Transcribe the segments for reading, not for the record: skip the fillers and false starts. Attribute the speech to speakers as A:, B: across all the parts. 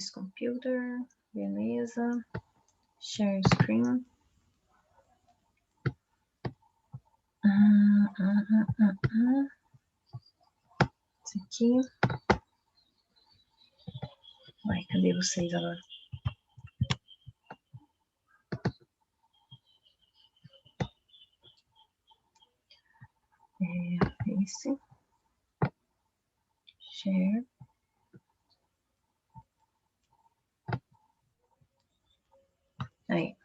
A: this computer. Beleza. Share screen. Isso aqui. Ai, cadê vocês agora? Esse. Share. Aí.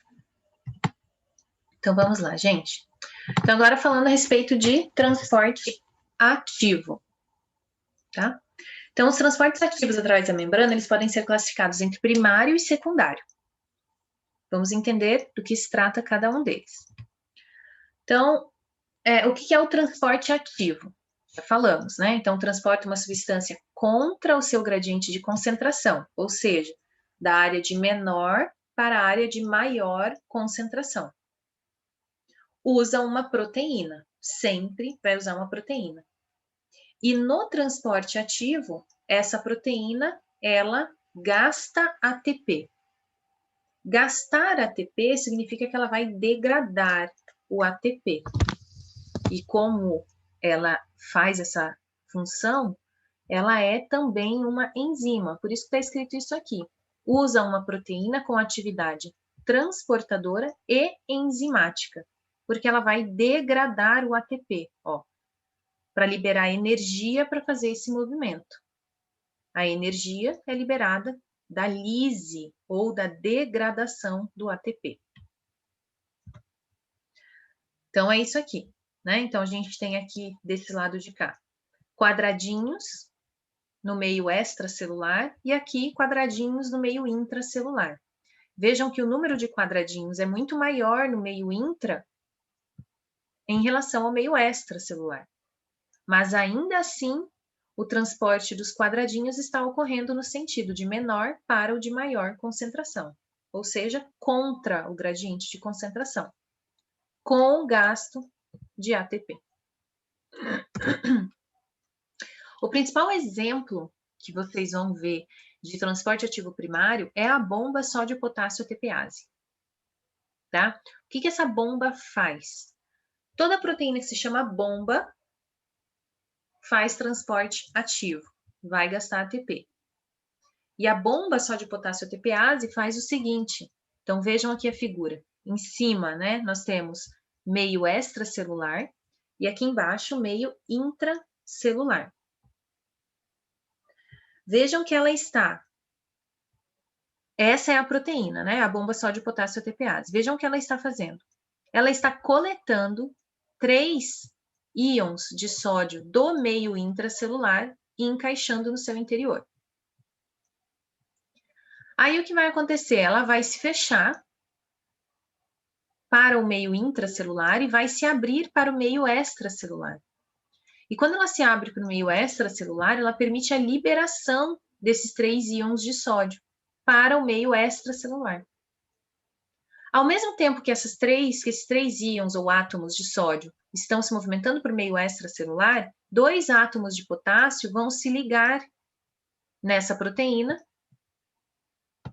A: Então, vamos lá, gente. Então, agora falando a respeito de transporte ativo, tá? Então, os transportes ativos através da membrana, eles podem ser classificados entre primário e secundário. Vamos entender do que se trata cada um deles. Então, o que é o transporte ativo? Já falamos, né? Então, transporta uma substância contra o seu gradiente de concentração, ou seja, da área de menor para a área de maior concentração. Usa uma proteína, sempre vai usar uma proteína. E no transporte ativo, essa proteína, ela gasta ATP. Gastar ATP significa que ela vai degradar o ATP. E como ela faz essa função, ela é também uma enzima. Por isso que está escrito isso aqui. Usa uma proteína com atividade transportadora e enzimática, porque ela vai degradar o ATP, ó, para liberar energia para fazer esse movimento. A energia é liberada da lise ou da degradação do ATP. Então, é isso aqui, né? Então, a gente tem aqui desse lado de cá quadradinhos no meio extracelular e aqui quadradinhos no meio intracelular. Vejam que o número de quadradinhos é muito maior no meio intra em relação ao meio extracelular. Mas ainda assim, o transporte dos quadradinhos está ocorrendo no sentido de menor para o de maior concentração, ou seja, contra o gradiente de concentração, com o gasto de ATP. O principal exemplo que vocês vão ver de transporte ativo primário é a bomba sódio-potássio ATPase. Tá? O que essa bomba faz? Toda proteína que se chama bomba faz transporte ativo, vai gastar ATP. E a bomba sódio-potássio ATPase faz o seguinte. Então, vejam aqui a figura. Em cima, né, nós temos meio extracelular e aqui embaixo meio intracelular. Vejam que ela está... Essa é a proteína, né, a bomba sódio-potássio ATPase. Vejam o que ela está fazendo. Ela está coletando 3 íons de sódio do meio intracelular e encaixando no seu interior. Aí o que vai acontecer? Ela vai se fechar para o meio intracelular e vai se abrir para o meio extracelular. E quando ela se abre para o meio extracelular, ela permite a liberação desses 3 íons de sódio para o meio extracelular. Ao mesmo tempo que esses 3 íons ou átomos de sódio estão se movimentando para o meio extracelular, 2 átomos de potássio vão se ligar nessa proteína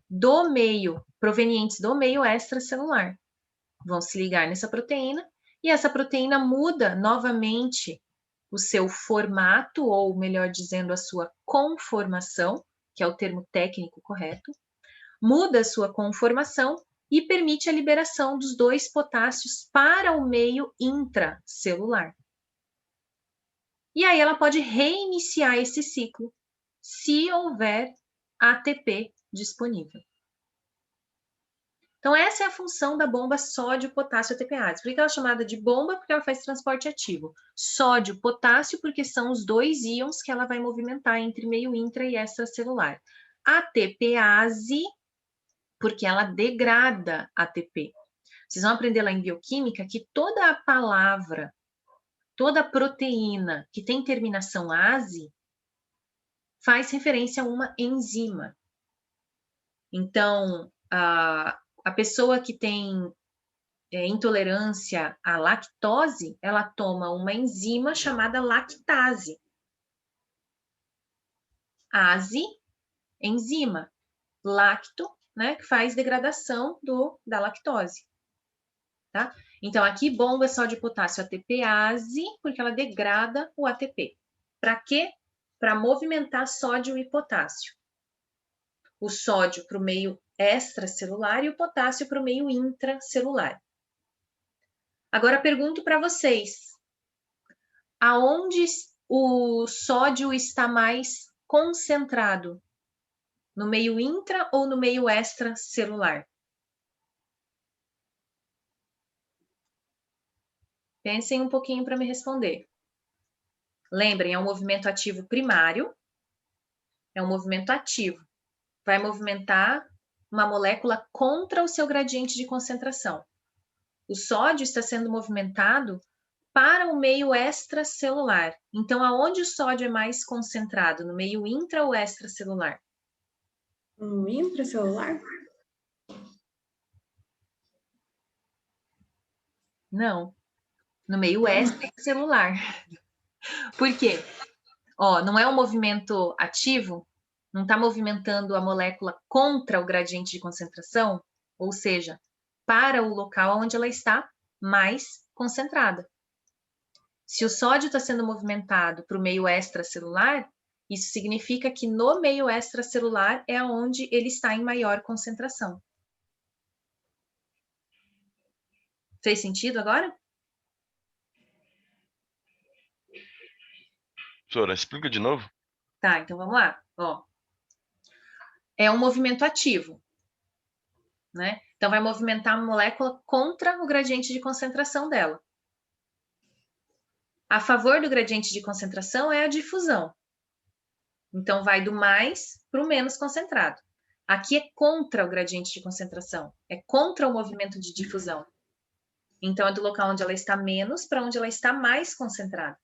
A: do meio, provenientes do meio extracelular. Vão se ligar nessa proteína e essa proteína muda novamente o seu formato, ou melhor dizendo, a sua conformação, que é o termo técnico correto, muda a sua conformação e permite a liberação dos 2 potássios para o meio intracelular. E aí ela pode reiniciar esse ciclo se houver ATP disponível. Então, essa é a função da bomba sódio-potássio ATPase. Por que ela é chamada de bomba? Porque ela faz transporte ativo. Sódio, potássio, porque são os 2 íons que ela vai movimentar entre meio intra e extracelular. ATPase, porque ela degrada ATP. Vocês vão aprender lá em bioquímica que toda a palavra, toda proteína que tem terminação ase, faz referência a uma enzima. Então, a pessoa que tem intolerância à lactose, ela toma uma enzima chamada lactase. Ase, enzima. lacto, né, que faz degradação da lactose, tá? Então, aqui, bomba sódio e potássio ATPase, porque ela degrada o ATP. Para quê? Para movimentar sódio e potássio. O sódio para o meio extracelular e o potássio para o meio intracelular. Agora, pergunto para vocês. Aonde o sódio está mais concentrado? No meio intra ou no meio extracelular? Pensem um pouquinho para me responder. Lembrem, é um movimento ativo primário. É um movimento ativo. Vai movimentar uma molécula contra o seu gradiente de concentração. O sódio está sendo movimentado para o meio extracelular. Então, aonde o sódio é mais concentrado? No meio intra ou extracelular?
B: No intracelular?
A: Não. No meio extracelular. Por quê? Ó, não é um movimento ativo, não está movimentando a molécula contra o gradiente de concentração, ou seja, para o local onde ela está mais concentrada. Se o sódio está sendo movimentado para o meio extracelular, isso significa que no meio extracelular é onde ele está em maior concentração. Fez sentido agora?
C: Professora, explica de novo.
A: Tá, então vamos lá. Ó, é um movimento ativo, né? Então vai movimentar a molécula contra o gradiente de concentração dela. A favor do gradiente de concentração é a difusão. Então vai do mais para o menos concentrado. Aqui é contra o gradiente de concentração, é contra o movimento de difusão. Então é do local onde ela está menos para onde ela está mais concentrada.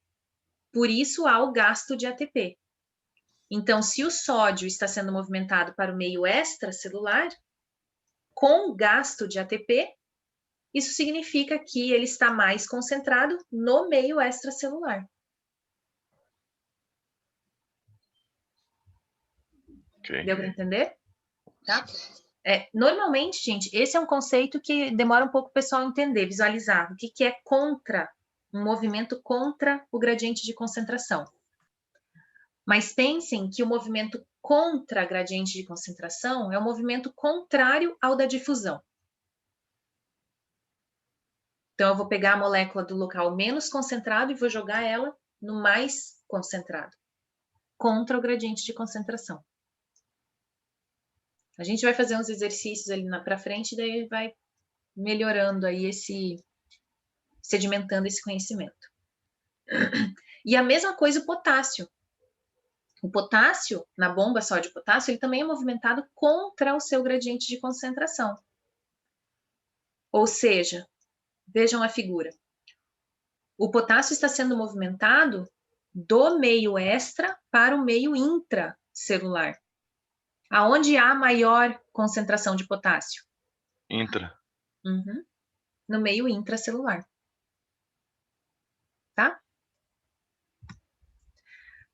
A: Por isso há o gasto de ATP. Então, se o sódio está sendo movimentado para o meio extracelular, com gasto de ATP, isso significa que ele está mais concentrado no meio extracelular.
C: Okay.
A: Deu para entender? Tá? Normalmente, gente, esse é um conceito que demora um pouco o pessoal entender, visualizar. O que é contra, um movimento contra o gradiente de concentração. Mas pensem que o movimento contra gradiente de concentração é um movimento contrário ao da difusão. Então, eu vou pegar a molécula do local menos concentrado e vou jogar ela no mais concentrado, contra o gradiente de concentração. A gente vai fazer uns exercícios ali para frente, daí vai melhorando aí sedimentando esse conhecimento. E a mesma coisa o potássio. O potássio, na bomba sódio-potássio, ele também é movimentado contra o seu gradiente de concentração. Ou seja, vejam a figura. O potássio está sendo movimentado do meio extra para o meio intracelular. Aonde há maior concentração de potássio?
C: Intra.
A: Uhum. No meio intracelular. Tá?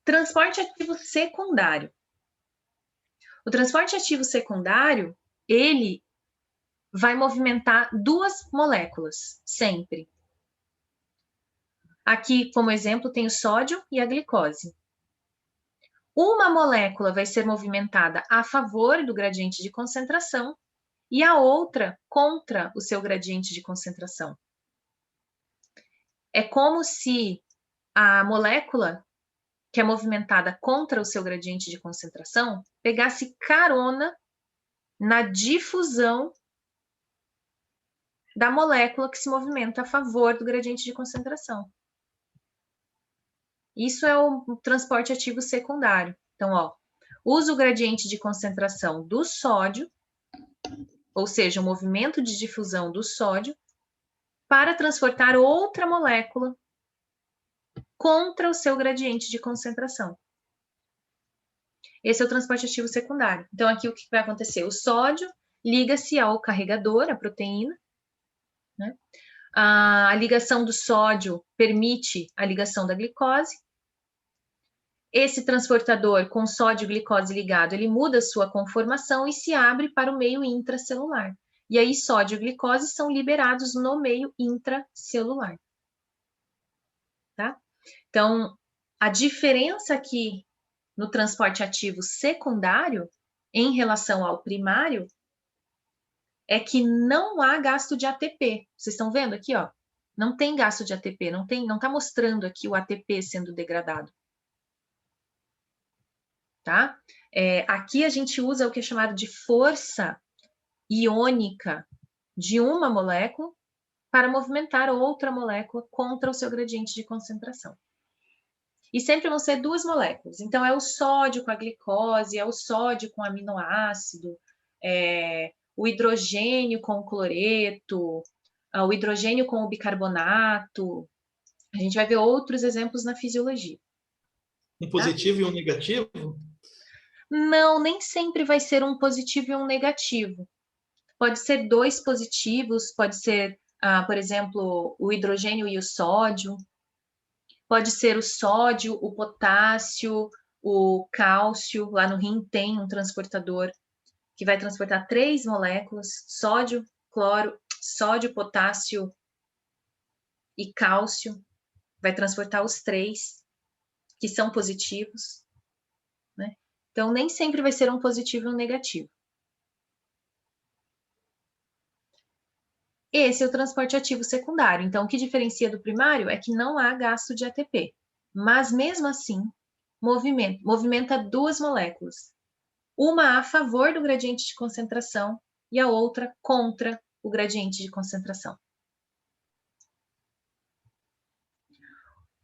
A: Transporte ativo secundário. O transporte ativo secundário, ele vai movimentar duas moléculas, sempre. Aqui, como exemplo, tem o sódio e a glicose. Uma molécula vai ser movimentada a favor do gradiente de concentração e a outra contra o seu gradiente de concentração. É como se a molécula que é movimentada contra o seu gradiente de concentração pegasse carona na difusão da molécula que se movimenta a favor do gradiente de concentração. Isso é o transporte ativo secundário. Então, ó, usa o gradiente de concentração do sódio, ou seja, o movimento de difusão do sódio, para transportar outra molécula contra o seu gradiente de concentração. Esse é o transporte ativo secundário. Então, aqui o que vai acontecer? O sódio liga-se ao carregador, a proteína, né? A ligação do sódio permite a ligação da glicose. Esse transportador com sódio e glicose ligado, ele muda sua conformação e se abre para o meio intracelular. E aí, sódio e glicose são liberados no meio intracelular. Tá? Então, a diferença aqui no transporte ativo secundário, em relação ao primário, é que não há gasto de ATP. Vocês estão vendo aqui, ó? Não tem gasto de ATP, não está mostrando aqui o ATP sendo degradado. Tá? Aqui a gente usa o que é chamado de força iônica de uma molécula para movimentar outra molécula contra o seu gradiente de concentração. E sempre vão ser duas moléculas. Então, é o sódio com a glicose, é o sódio com aminoácido, o hidrogênio com o cloreto, o hidrogênio com o bicarbonato. A gente vai ver outros exemplos na fisiologia.
D: Um positivo e um negativo?
A: Não, nem sempre vai ser um positivo e um negativo. Pode ser dois positivos, pode ser, por exemplo, o hidrogênio e o sódio. Pode ser o sódio, o potássio, o cálcio. Lá no rim tem um transportador que vai transportar 3 moléculas, sódio, cloro, sódio, potássio e cálcio. Vai transportar os 3, que são positivos, né? Então, nem sempre vai ser um positivo e um negativo. Esse é o transporte ativo secundário. Então, o que diferencia do primário é que não há gasto de ATP. Mas, mesmo assim, movimenta 2 moléculas. Uma a favor do gradiente de concentração e a outra contra o gradiente de concentração.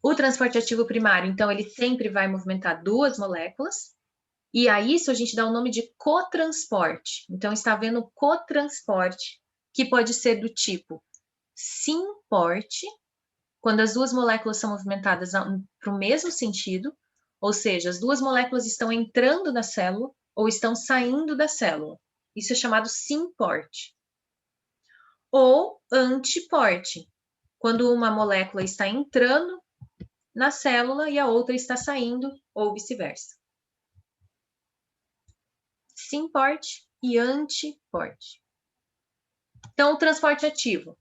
A: O transporte ativo primário, então, ele sempre vai movimentar 2 moléculas. E a isso a gente dá o nome de cotransporte. Então, está havendo cotransporte, que pode ser do tipo symporte, quando as 2 moléculas são movimentadas para o mesmo sentido, ou seja, as 2 moléculas estão entrando na célula ou estão saindo da célula. Isso é chamado symporte. Ou antiporte, quando uma molécula está entrando na célula e a outra está saindo, ou vice-versa. Symporte e antiporte. Então, o transporte ativo,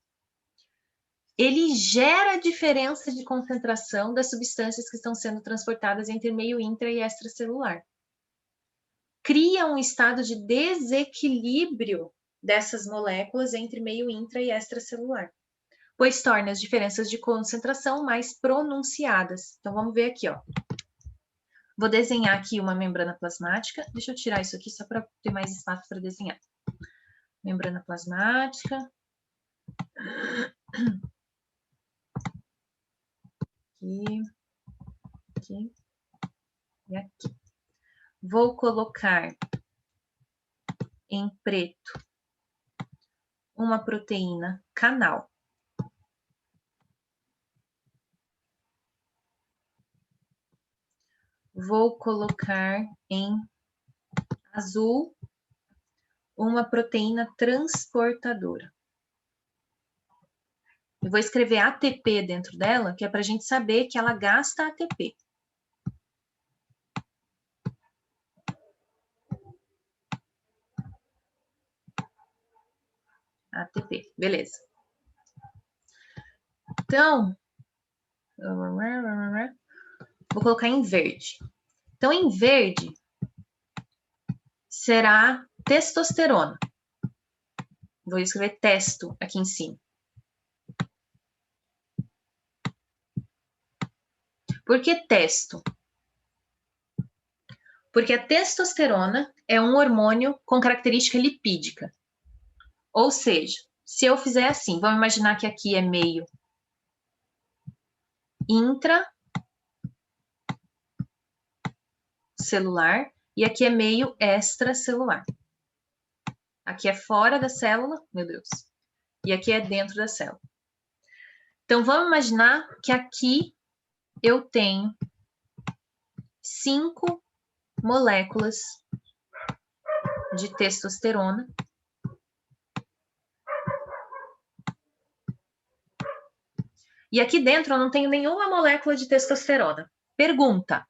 A: ele gera diferença de concentração das substâncias que estão sendo transportadas entre meio intra e extracelular. Cria um estado de desequilíbrio dessas moléculas entre meio intra e extracelular, pois torna as diferenças de concentração mais pronunciadas. Então, vamos ver aqui, ó. Vou desenhar aqui uma membrana plasmática. Deixa eu tirar isso aqui só para ter mais espaço para desenhar. Membrana plasmática. Aqui e aqui. Vou colocar em preto uma proteína canal. Vou colocar em azul uma proteína transportadora. Eu vou escrever ATP dentro dela, que é para a gente saber que ela gasta ATP. ATP, beleza. Então, vou colocar em verde. Então, em verde, será testosterona. Vou escrever testo aqui em cima. Por que testo? Porque a testosterona é um hormônio com característica lipídica. Ou seja, se eu fizer assim, vamos imaginar que aqui é meio intracelular e aqui é meio extracelular. Aqui é fora da célula, meu Deus, e aqui é dentro da célula. Então, vamos imaginar que aqui eu tenho 5 moléculas de testosterona. E aqui dentro eu não tenho nenhuma molécula de testosterona. Pergunta: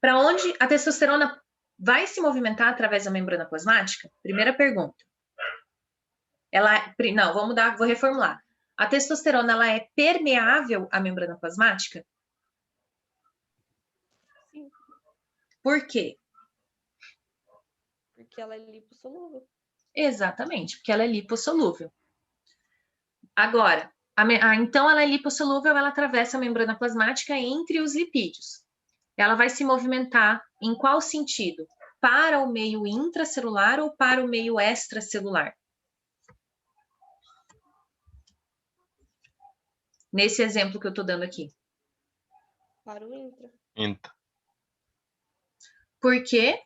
A: Para onde a testosterona vai se movimentar através da membrana plasmática? Primeira pergunta. Não, vou mudar, vou reformular. A testosterona, ela é permeável à membrana plasmática?
E: Sim.
A: Por quê?
E: Porque ela é lipossolúvel.
A: Exatamente, porque ela é lipossolúvel. Agora, então ela é lipossolúvel, ela atravessa a membrana plasmática entre os lipídios. Ela vai se movimentar em qual sentido? Para o meio intracelular ou para o meio extracelular? Nesse exemplo que eu estou dando aqui.
E: Para o intra.
C: Intra.
A: Por quê?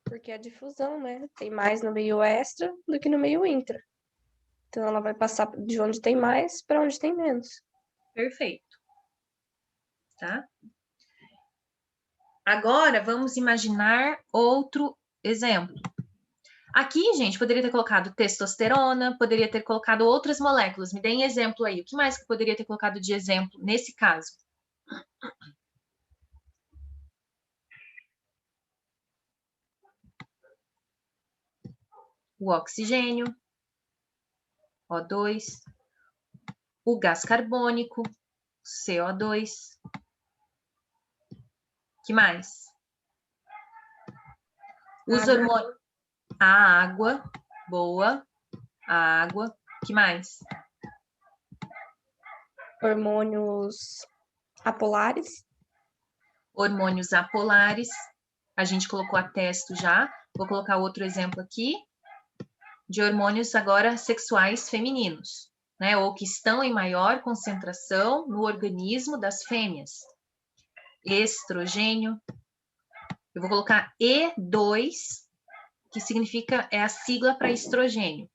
E: Porque é a difusão, né? Tem mais no meio extra do que no meio intra. Então, ela vai passar de onde tem mais para onde tem menos.
A: Perfeito. Tá? Agora, vamos imaginar outro exemplo. Aqui, gente, poderia ter colocado testosterona, poderia ter colocado outras moléculas. Me deem exemplo aí. O que mais que eu poderia ter colocado de exemplo nesse caso? O oxigênio, O2, o gás carbônico, CO2. Que mais? Os hormônios. A água, boa. A água. Que mais?
E: Hormônios apolares.
A: Hormônios apolares. A gente colocou a testo já. Vou colocar outro exemplo aqui de hormônios agora sexuais femininos, né? Ou que estão em maior concentração no organismo das fêmeas. Estrogênio. Eu vou colocar E2, que significa, é a sigla para estrogênio.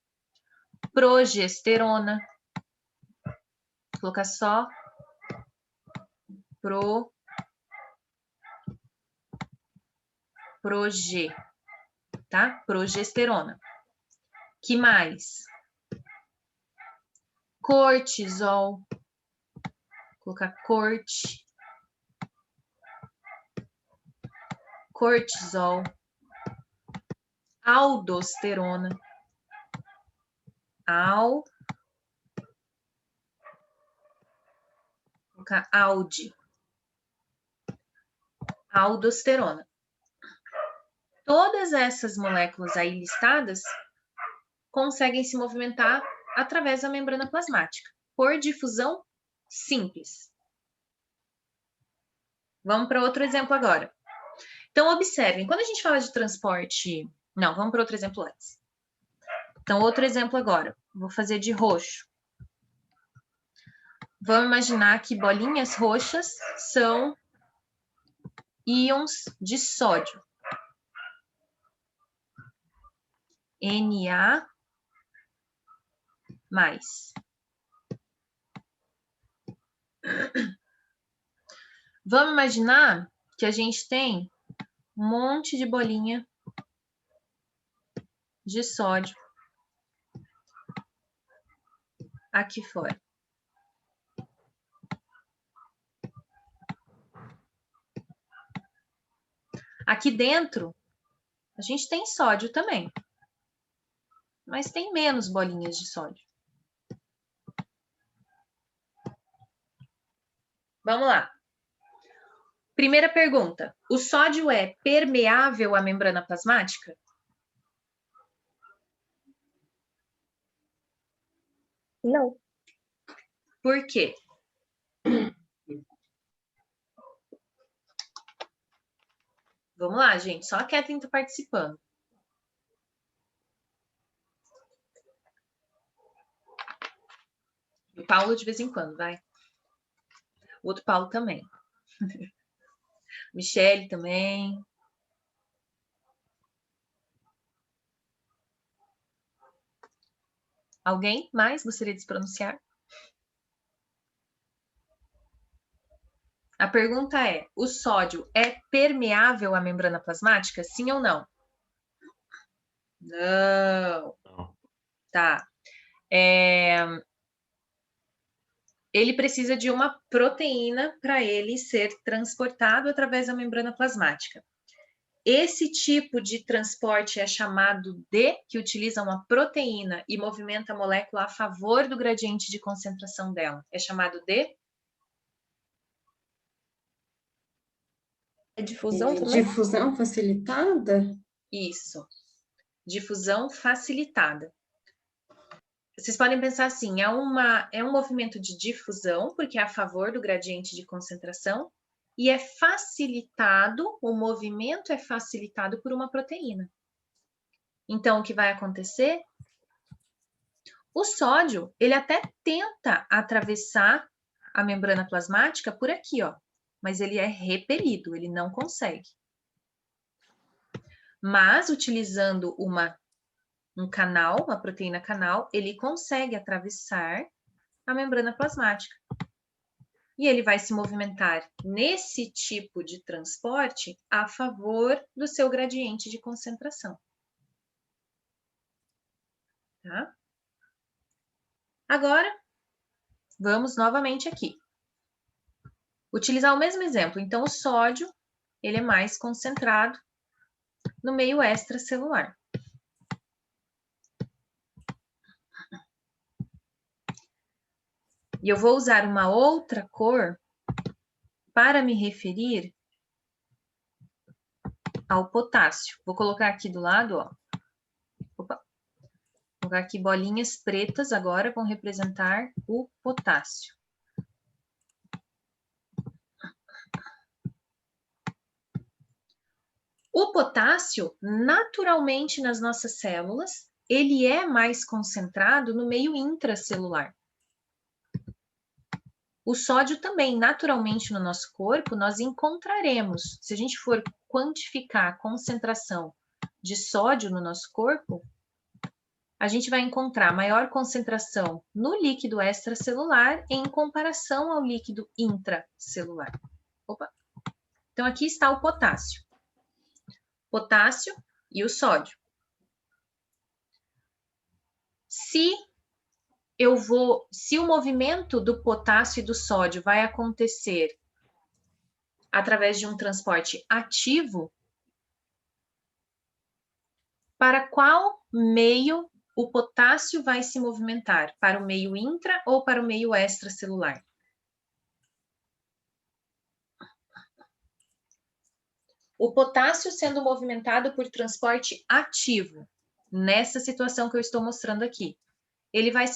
A: Progesterona. Vou colocar só proge, tá? Progesterona. Que mais? Cortisol. Vou colocar cortisol. Aldosterona. Vou colocar aldosterona. Todas essas moléculas aí listadas conseguem se movimentar através da membrana plasmática, por difusão simples. Vamos para outro exemplo agora. Então, observem, quando a gente fala de transporte... Não, vamos para outro exemplo antes. Então, outro exemplo agora. Vou fazer de roxo. Vamos imaginar que bolinhas roxas são íons de sódio. Na+. Vamos imaginar que a gente tem um monte de bolinha de sódio aqui fora. Aqui dentro, a gente tem sódio também, mas tem menos bolinhas de sódio. Vamos lá. Primeira pergunta. O sódio é permeável à membrana plasmática?
E: Não.
A: Por quê? Vamos lá, gente. Só a Kathleen está participando. O Paulo de vez em quando, vai. O outro Paulo também. Michele também. Alguém mais gostaria de se pronunciar? A pergunta é: o sódio é permeável à membrana plasmática? Sim ou não? Não.
C: Não.
A: Tá. ele precisa de uma proteína para ele ser transportado através da membrana plasmática. Esse tipo de transporte é chamado de, que utiliza uma proteína e movimenta a molécula a favor do gradiente de concentração dela. É chamado de?
E: É difusão também?
B: Difusão facilitada?
A: Isso. Difusão facilitada. Vocês podem pensar assim, é um movimento de difusão, porque é a favor do gradiente de concentração, e é facilitado, o movimento é facilitado por uma proteína. Então, o que vai acontecer? O sódio, ele até tenta atravessar a membrana plasmática por aqui, ó, mas ele é repelido, ele não consegue. Mas, utilizando um canal, uma proteína canal, ele consegue atravessar a membrana plasmática. E ele vai se movimentar nesse tipo de transporte a favor do seu gradiente de concentração. Tá? Agora, vamos novamente aqui. Utilizar o mesmo exemplo. Então, o sódio, ele é mais concentrado no meio extracelular. E eu vou usar uma outra cor para me referir ao potássio. Vou colocar aqui do lado, ó. Opa. Vou colocar aqui bolinhas pretas agora, vão representar o potássio. O potássio, naturalmente nas nossas células, ele é mais concentrado no meio intracelular. O sódio também, naturalmente no nosso corpo, nós encontraremos, se a gente for quantificar a concentração de sódio no nosso corpo, a gente vai encontrar maior concentração no líquido extracelular em comparação ao líquido intracelular. Opa. Então, aqui está o potássio. Potássio e o sódio. Se o movimento do potássio e do sódio vai acontecer através de um transporte ativo, para qual meio o potássio vai se movimentar? Para o meio intra ou para o meio extracelular? O potássio sendo movimentado por transporte ativo, nessa situação que eu estou mostrando aqui, ele vai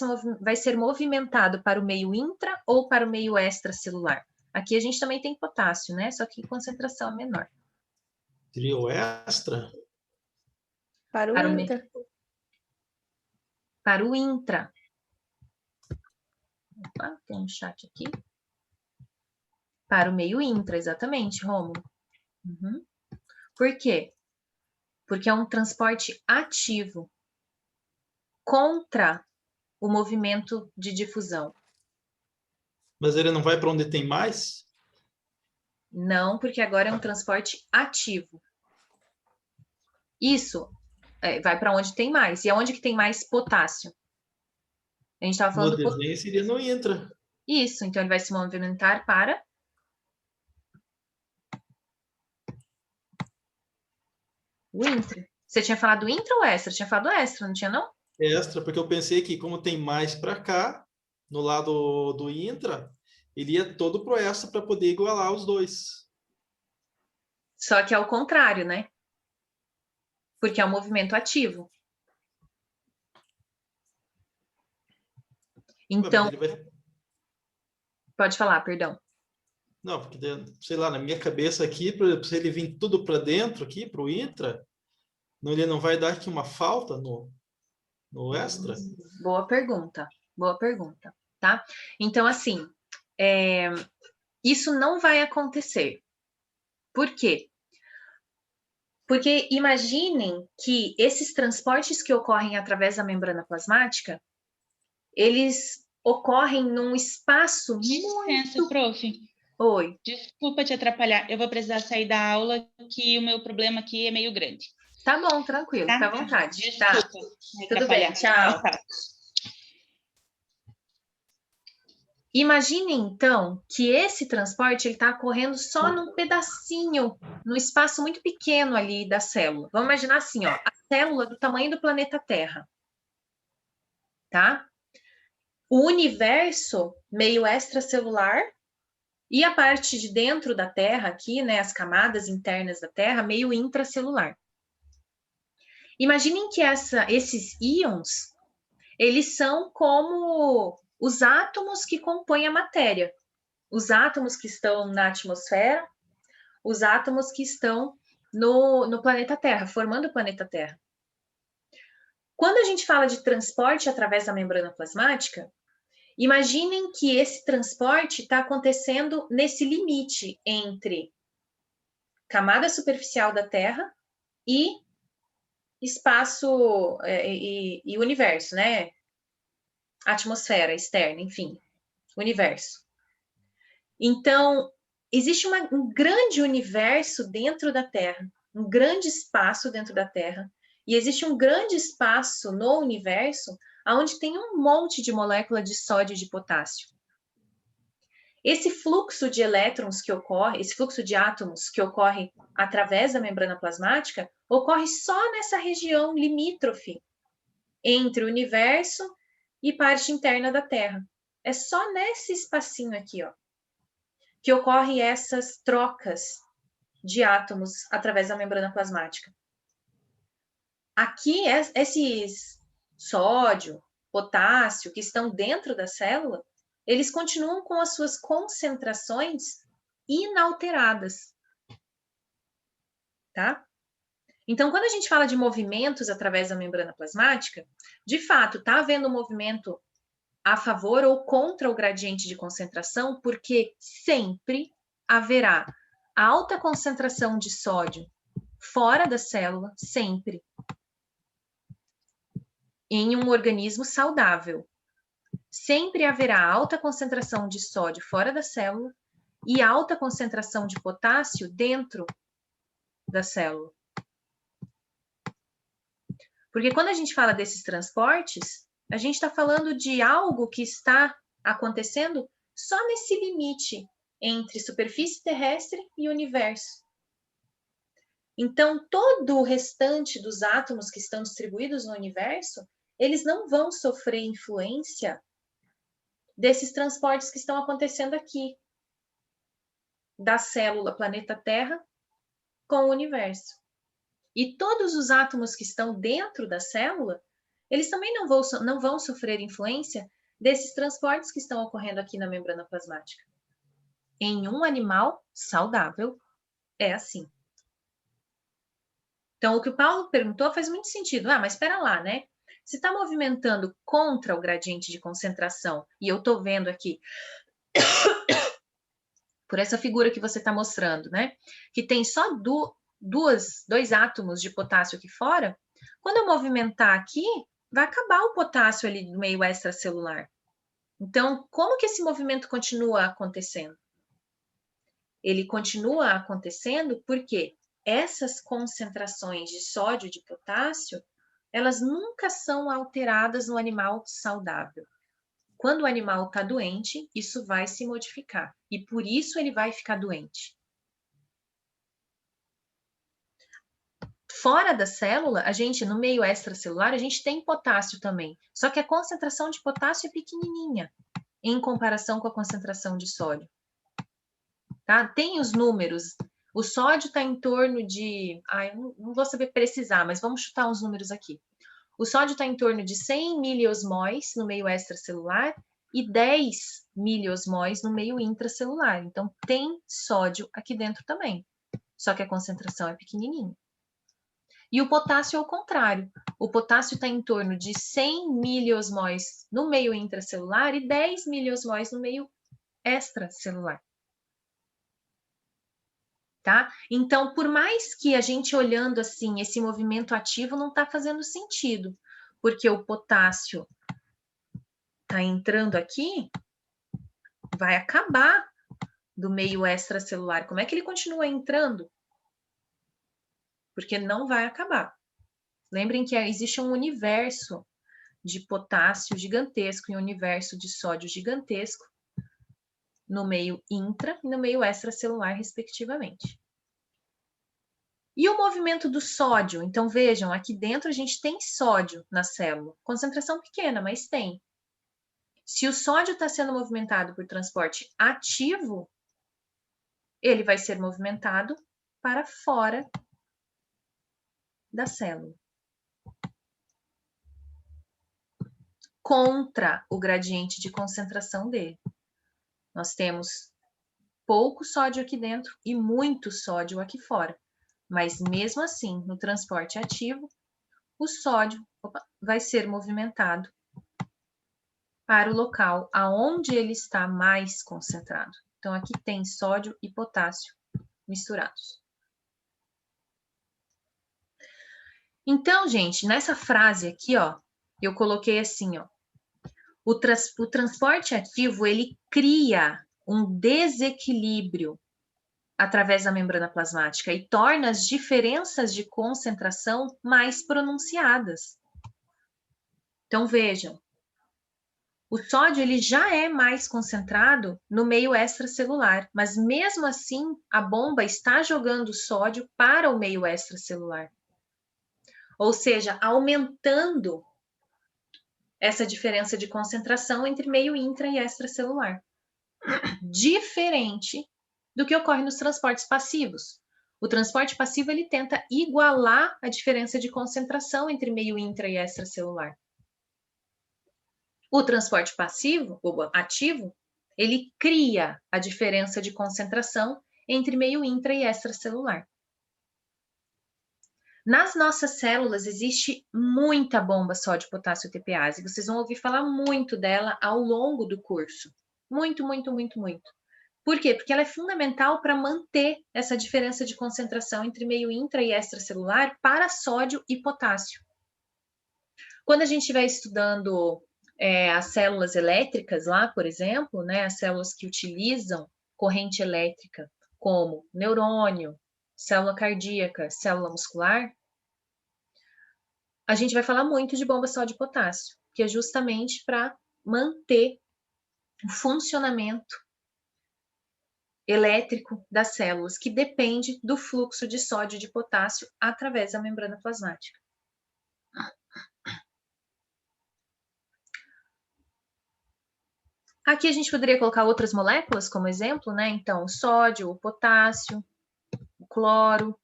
A: ser movimentado para o meio intra ou para o meio extracelular? Aqui a gente também tem potássio, né? Só que concentração é menor.
D: Seria o extra?
E: Para o
A: Para o
E: intra.
A: Para o intra. Opa, tem um chat aqui. Para o meio intra, exatamente, Rômulo. Uhum. Por quê? Porque é um transporte ativo contra o movimento de difusão.
D: Mas ele não vai para onde tem mais?
A: Não, porque agora é um transporte ativo. Isso vai para onde tem mais. E aonde que tem mais potássio? A gente estava falando
D: No desenho seria no intra.
A: Isso, então ele vai se movimentar para o intra. Você tinha falado intra ou extra? Tinha falado extra, não tinha não?
D: Extra, porque eu pensei que como tem mais para cá, no lado do intra, ele ia todo pro extra para poder igualar os dois.
A: Só que é o contrário, né? Porque é um movimento ativo. Então,
D: Ele vai...
A: pode falar, perdão.
D: Não, porque, sei lá, na minha cabeça aqui, se ele vir tudo para dentro aqui, para o intra, ele não vai dar aqui uma falta no extra?
A: Boa pergunta, tá? Então, assim, isso não vai acontecer. Por quê? Porque imaginem que esses transportes que ocorrem através da membrana plasmática, eles ocorrem num espaço
F: Licença, prof.
A: Oi.
F: Desculpa te atrapalhar. Eu vou precisar sair da aula, que o meu problema aqui é meio grande.
A: Tá bom, tranquilo,
F: Tá?
A: fica à vontade.
F: Desculpa.
A: Tá. Tudo bem, tchau.
F: Tá.
A: Imagine, então, que esse transporte está correndo só num pedacinho, num espaço muito pequeno ali da célula. Vamos imaginar assim, ó, a célula do tamanho do planeta Terra, tá? O universo meio extracelular e a parte de dentro da Terra aqui, né, as camadas internas da Terra, meio intracelular. Imaginem que esses íons, eles são como os átomos que compõem a matéria. Os átomos que estão na atmosfera, os átomos que estão no planeta Terra, formando o planeta Terra. Quando a gente fala de transporte através da membrana plasmática, imaginem que esse transporte está acontecendo nesse limite entre camada superficial da Terra e espaço e universo, né? Atmosfera externa, enfim, universo. Então, existe um grande universo dentro da Terra, um grande espaço dentro da Terra, e existe um grande espaço no universo onde tem um monte de molécula de sódio e de potássio. Esse fluxo de elétrons que ocorre, esse fluxo de átomos que ocorre através da membrana plasmática, ocorre só nessa região limítrofe entre o universo e parte interna da Terra. É só nesse espacinho aqui, ó, que ocorrem essas trocas de átomos através da membrana plasmática. Aqui, esses sódio, potássio, que estão dentro da célula, eles continuam com as suas concentrações inalteradas, tá? Então, quando a gente fala de movimentos através da membrana plasmática, de fato, está havendo um movimento a favor ou contra o gradiente de concentração, porque sempre haverá alta concentração de sódio fora da célula, sempre, em um organismo saudável. Sempre haverá alta concentração de sódio fora da célula e alta concentração de potássio dentro da célula. Porque quando a gente fala desses transportes, a gente está falando de algo que está acontecendo só nesse limite entre superfície terrestre e universo. Então, todo o restante dos átomos que estão distribuídos no universo, eles não vão sofrer influência desses transportes que estão acontecendo aqui, da célula planeta Terra com o universo. E todos os átomos que estão dentro da célula, eles também não vão sofrer influência desses transportes que estão ocorrendo aqui na membrana plasmática. Em um animal saudável, é assim. Então, o que o Paulo perguntou faz muito sentido. Ah, mas espera lá, né? Se está movimentando contra o gradiente de concentração, e eu estou vendo aqui, por essa figura que você está mostrando, né? Que tem só dois átomos de potássio aqui fora, quando eu movimentar aqui, vai acabar o potássio ali do meio extracelular. Então, como que esse movimento continua acontecendo? Ele continua acontecendo porque essas concentrações de sódio e de potássio, elas nunca são alteradas no animal saudável. Quando o animal está doente, isso vai se modificar. E por isso ele vai ficar doente. Fora da célula, a gente, no meio extracelular, a gente tem potássio também. Só que a concentração de potássio é pequenininha em comparação com a concentração de sódio. Tá? Tem os números. O sódio está em torno de... eu não vou saber precisar, mas vamos chutar uns números aqui. O sódio está em torno de 100 miliosmóis no meio extracelular e 10 miliosmóis no meio intracelular. Então, tem sódio aqui dentro também. Só que a concentração é pequenininha. E o potássio é o contrário. O potássio está em torno de 100 miliosmóis no meio intracelular e 10 miliosmóis no meio extracelular. Tá? Então, por mais que a gente olhando assim, esse movimento ativo não está fazendo sentido, porque o potássio está entrando aqui, vai acabar do meio extracelular. Como é que ele continua entrando? Porque não vai acabar. Lembrem que existe um universo de potássio gigantesco e um universo de sódio gigantesco, no meio intra e no meio extracelular, respectivamente. E o movimento do sódio? Então, vejam, aqui dentro a gente tem sódio na célula. Concentração pequena, mas tem. Se o sódio está sendo movimentado por transporte ativo, ele vai ser movimentado para fora da célula. Contra o gradiente de concentração dele. Nós temos pouco sódio aqui dentro e muito sódio aqui fora. Mas mesmo assim, no transporte ativo, o sódio vai ser movimentado para o local aonde ele está mais concentrado. Então, aqui tem sódio e potássio misturados. Então, gente, nessa frase aqui, ó, eu coloquei assim, ó, o transporte ativo, ele cria um desequilíbrio através da membrana plasmática e torna as diferenças de concentração mais pronunciadas. Então, vejam, o sódio ele já é mais concentrado no meio extracelular, mas mesmo assim a bomba está jogando sódio para o meio extracelular. Ou seja, aumentando essa diferença de concentração entre meio intra e extracelular. Diferente do que ocorre nos transportes passivos. O transporte passivo ele tenta igualar a diferença de concentração entre meio intra e extracelular. O transporte passivo, ou ativo, ele cria a diferença de concentração entre meio intra e extracelular. Nas nossas células existe muita bomba sódio-potássio TPase. Vocês vão ouvir falar muito dela ao longo do curso. Muito, muito, muito, muito. Por quê? Porque ela é fundamental para manter essa diferença de concentração entre meio intra e extracelular para sódio e potássio. Quando a gente estiver estudando as células elétricas lá, por exemplo, né, as células que utilizam corrente elétrica, como neurônio, célula cardíaca, célula muscular, a gente vai falar muito de bomba sódio-potássio, que é justamente para manter o funcionamento elétrico das células, que depende do fluxo de sódio e de potássio através da membrana plasmática. Aqui a gente poderia colocar outras moléculas como exemplo, né? Então, o sódio, o potássio, o cloro,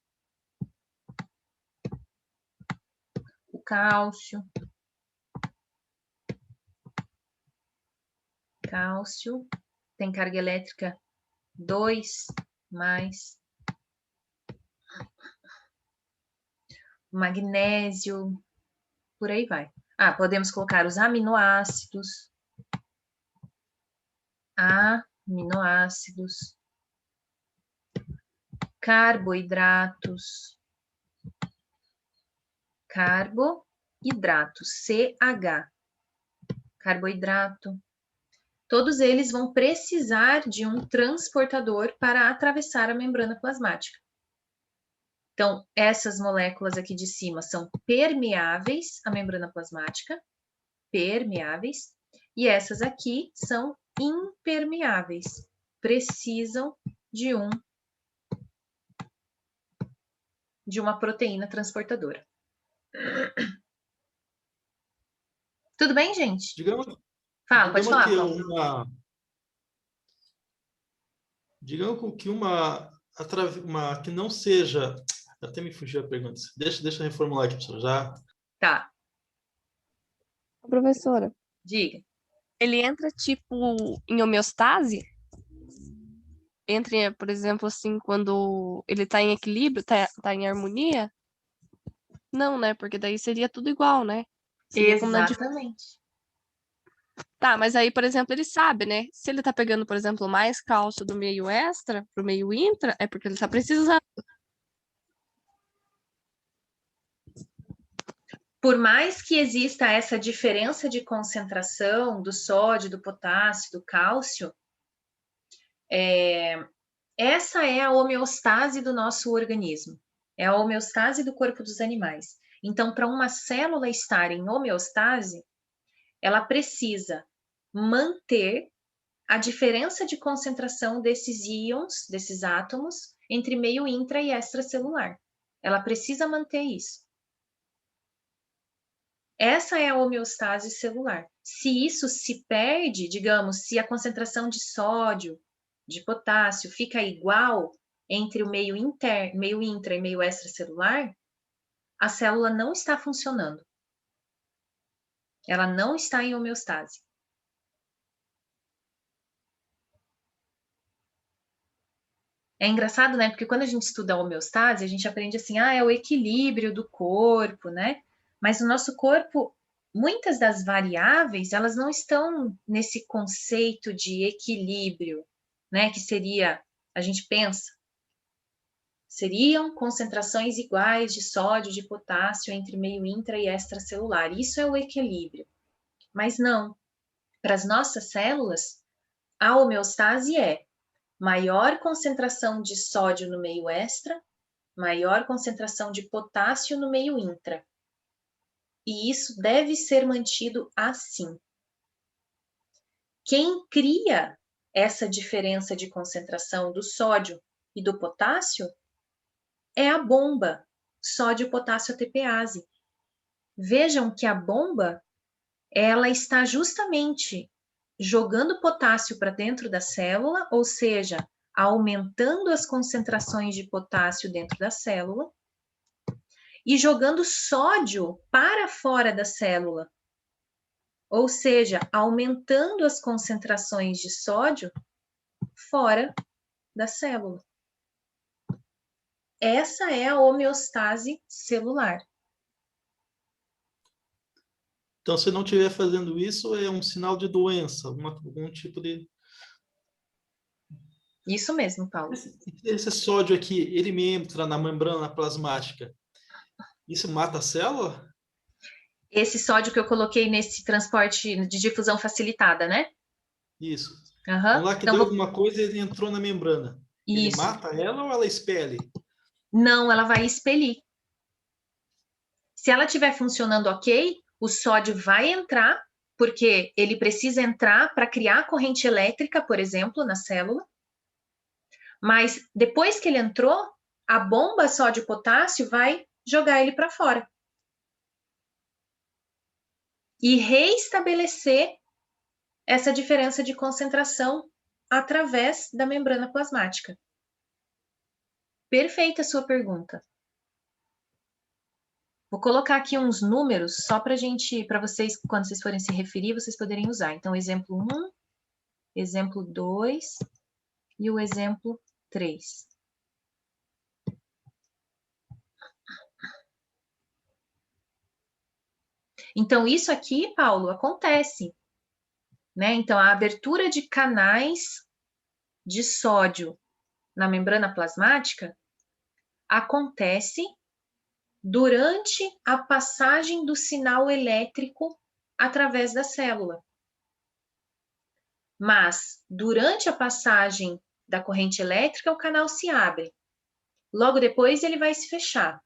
A: o cálcio. Cálcio tem carga elétrica 2 mais. Magnésio, por aí vai. Ah, podemos colocar os aminoácidos. Carboidratos, CH, carboidrato. Todos eles vão precisar de um transportador para atravessar a membrana plasmática. Então, essas moléculas aqui de cima são permeáveis à membrana plasmática, permeáveis, e essas aqui são impermeáveis, precisam de uma proteína transportadora. Tudo bem, gente? Fala, pode falar, Paulo.
D: Digamos que uma que não seja... Até me fugiu a pergunta. Deixa eu reformular aqui, professor. Já.
A: Tá.
E: Professora.
A: Diga.
E: Ele entra, tipo, em homeostase? Entra, por exemplo, assim, quando ele tá em equilíbrio, tá em harmonia? Não, né? Porque daí seria tudo igual, né? Seria como
A: Exatamente.
E: Tá, mas aí, por exemplo, ele sabe, né? Se ele tá pegando, por exemplo, mais cálcio do meio extra pro meio intra, é porque ele tá precisando.
A: Por mais que exista essa diferença de concentração do sódio, do potássio, do cálcio, essa é a homeostase do nosso organismo. É a homeostase do corpo dos animais. Então, para uma célula estar em homeostase, ela precisa manter a diferença de concentração desses íons, desses átomos, entre meio intra e extracelular. Ela precisa manter isso. Essa é a homeostase celular. Se isso se perde, digamos, se a concentração de sódio, de potássio fica igual entre o meio intra e meio extracelular, a célula não está funcionando. Ela não está em homeostase. É engraçado, né? Porque quando a gente estuda a homeostase, a gente aprende assim, é o equilíbrio do corpo, né? Mas o nosso corpo, muitas das variáveis, elas não estão nesse conceito de equilíbrio, né? Que seria, a gente pensa, seriam concentrações iguais de sódio, de potássio entre meio intra e extracelular. Isso é o equilíbrio. Mas não. Para as nossas células, a homeostase é maior concentração de sódio no meio extra, maior concentração de potássio no meio intra. E isso deve ser mantido assim. Quem cria essa diferença de concentração do sódio e do potássio é a bomba sódio-potássio ATPase. Vejam que a bomba, ela está justamente jogando potássio para dentro da célula, ou seja, aumentando as concentrações de potássio dentro da célula, e jogando sódio para fora da célula, ou seja, aumentando as concentrações de sódio fora da célula. Essa é a homeostase celular.
D: Então, se não estiver fazendo isso, é um sinal de doença, algum tipo de...
A: Isso mesmo, Paulo.
D: Esse sódio aqui, ele me entra na membrana plasmática. Isso mata a célula?
A: Esse sódio que eu coloquei nesse transporte de difusão facilitada, né?
D: Isso.
A: Uhum.
D: Vamos lá que
A: Então,
D: deu alguma coisa e ele entrou na membrana. Ele
A: Isso.
D: mata ela ou ela expele?
A: Não, ela vai expelir. Se ela estiver funcionando ok, o sódio vai entrar, porque ele precisa entrar para criar corrente elétrica, por exemplo, na célula. Mas depois que ele entrou, a bomba sódio-potássio vai jogar ele para fora. E reestabelecer essa diferença de concentração através da membrana plasmática. Perfeita a sua pergunta. Vou colocar aqui uns números só para vocês, quando vocês forem se referir, vocês poderem usar. Então, exemplo 1, exemplo 2 e o exemplo 3. Então, isso aqui, Paulo, acontece, né? Então, a abertura de canais de sódio na membrana plasmática acontece durante a passagem do sinal elétrico através da célula. Mas, durante a passagem da corrente elétrica, o canal se abre. Logo depois, ele vai se fechar.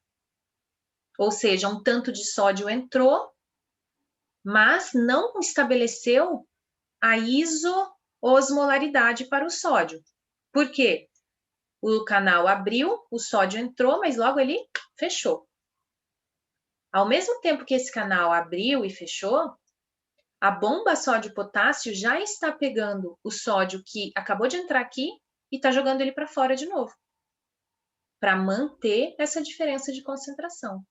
A: Ou seja, um tanto de sódio entrou, mas não estabeleceu a isoosmolaridade para o sódio. Por quê? O canal abriu, o sódio entrou, mas logo ele fechou. Ao mesmo tempo que esse canal abriu e fechou, a bomba sódio-potássio já está pegando o sódio que acabou de entrar aqui e está jogando ele para fora de novo, para manter essa diferença de concentração.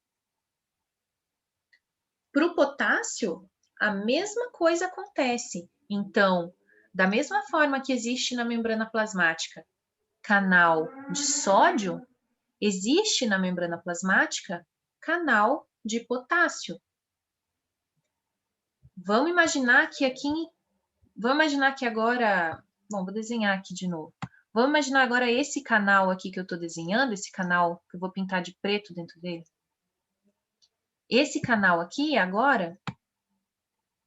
A: Para o potássio, a mesma coisa acontece. Então, da mesma forma que existe na membrana plasmática canal de sódio, existe na membrana plasmática canal de potássio. Vamos imaginar que agora, bom, vou desenhar aqui de novo. Vamos imaginar agora esse canal aqui que eu estou desenhando, esse canal que eu vou pintar de preto dentro dele. Esse canal aqui agora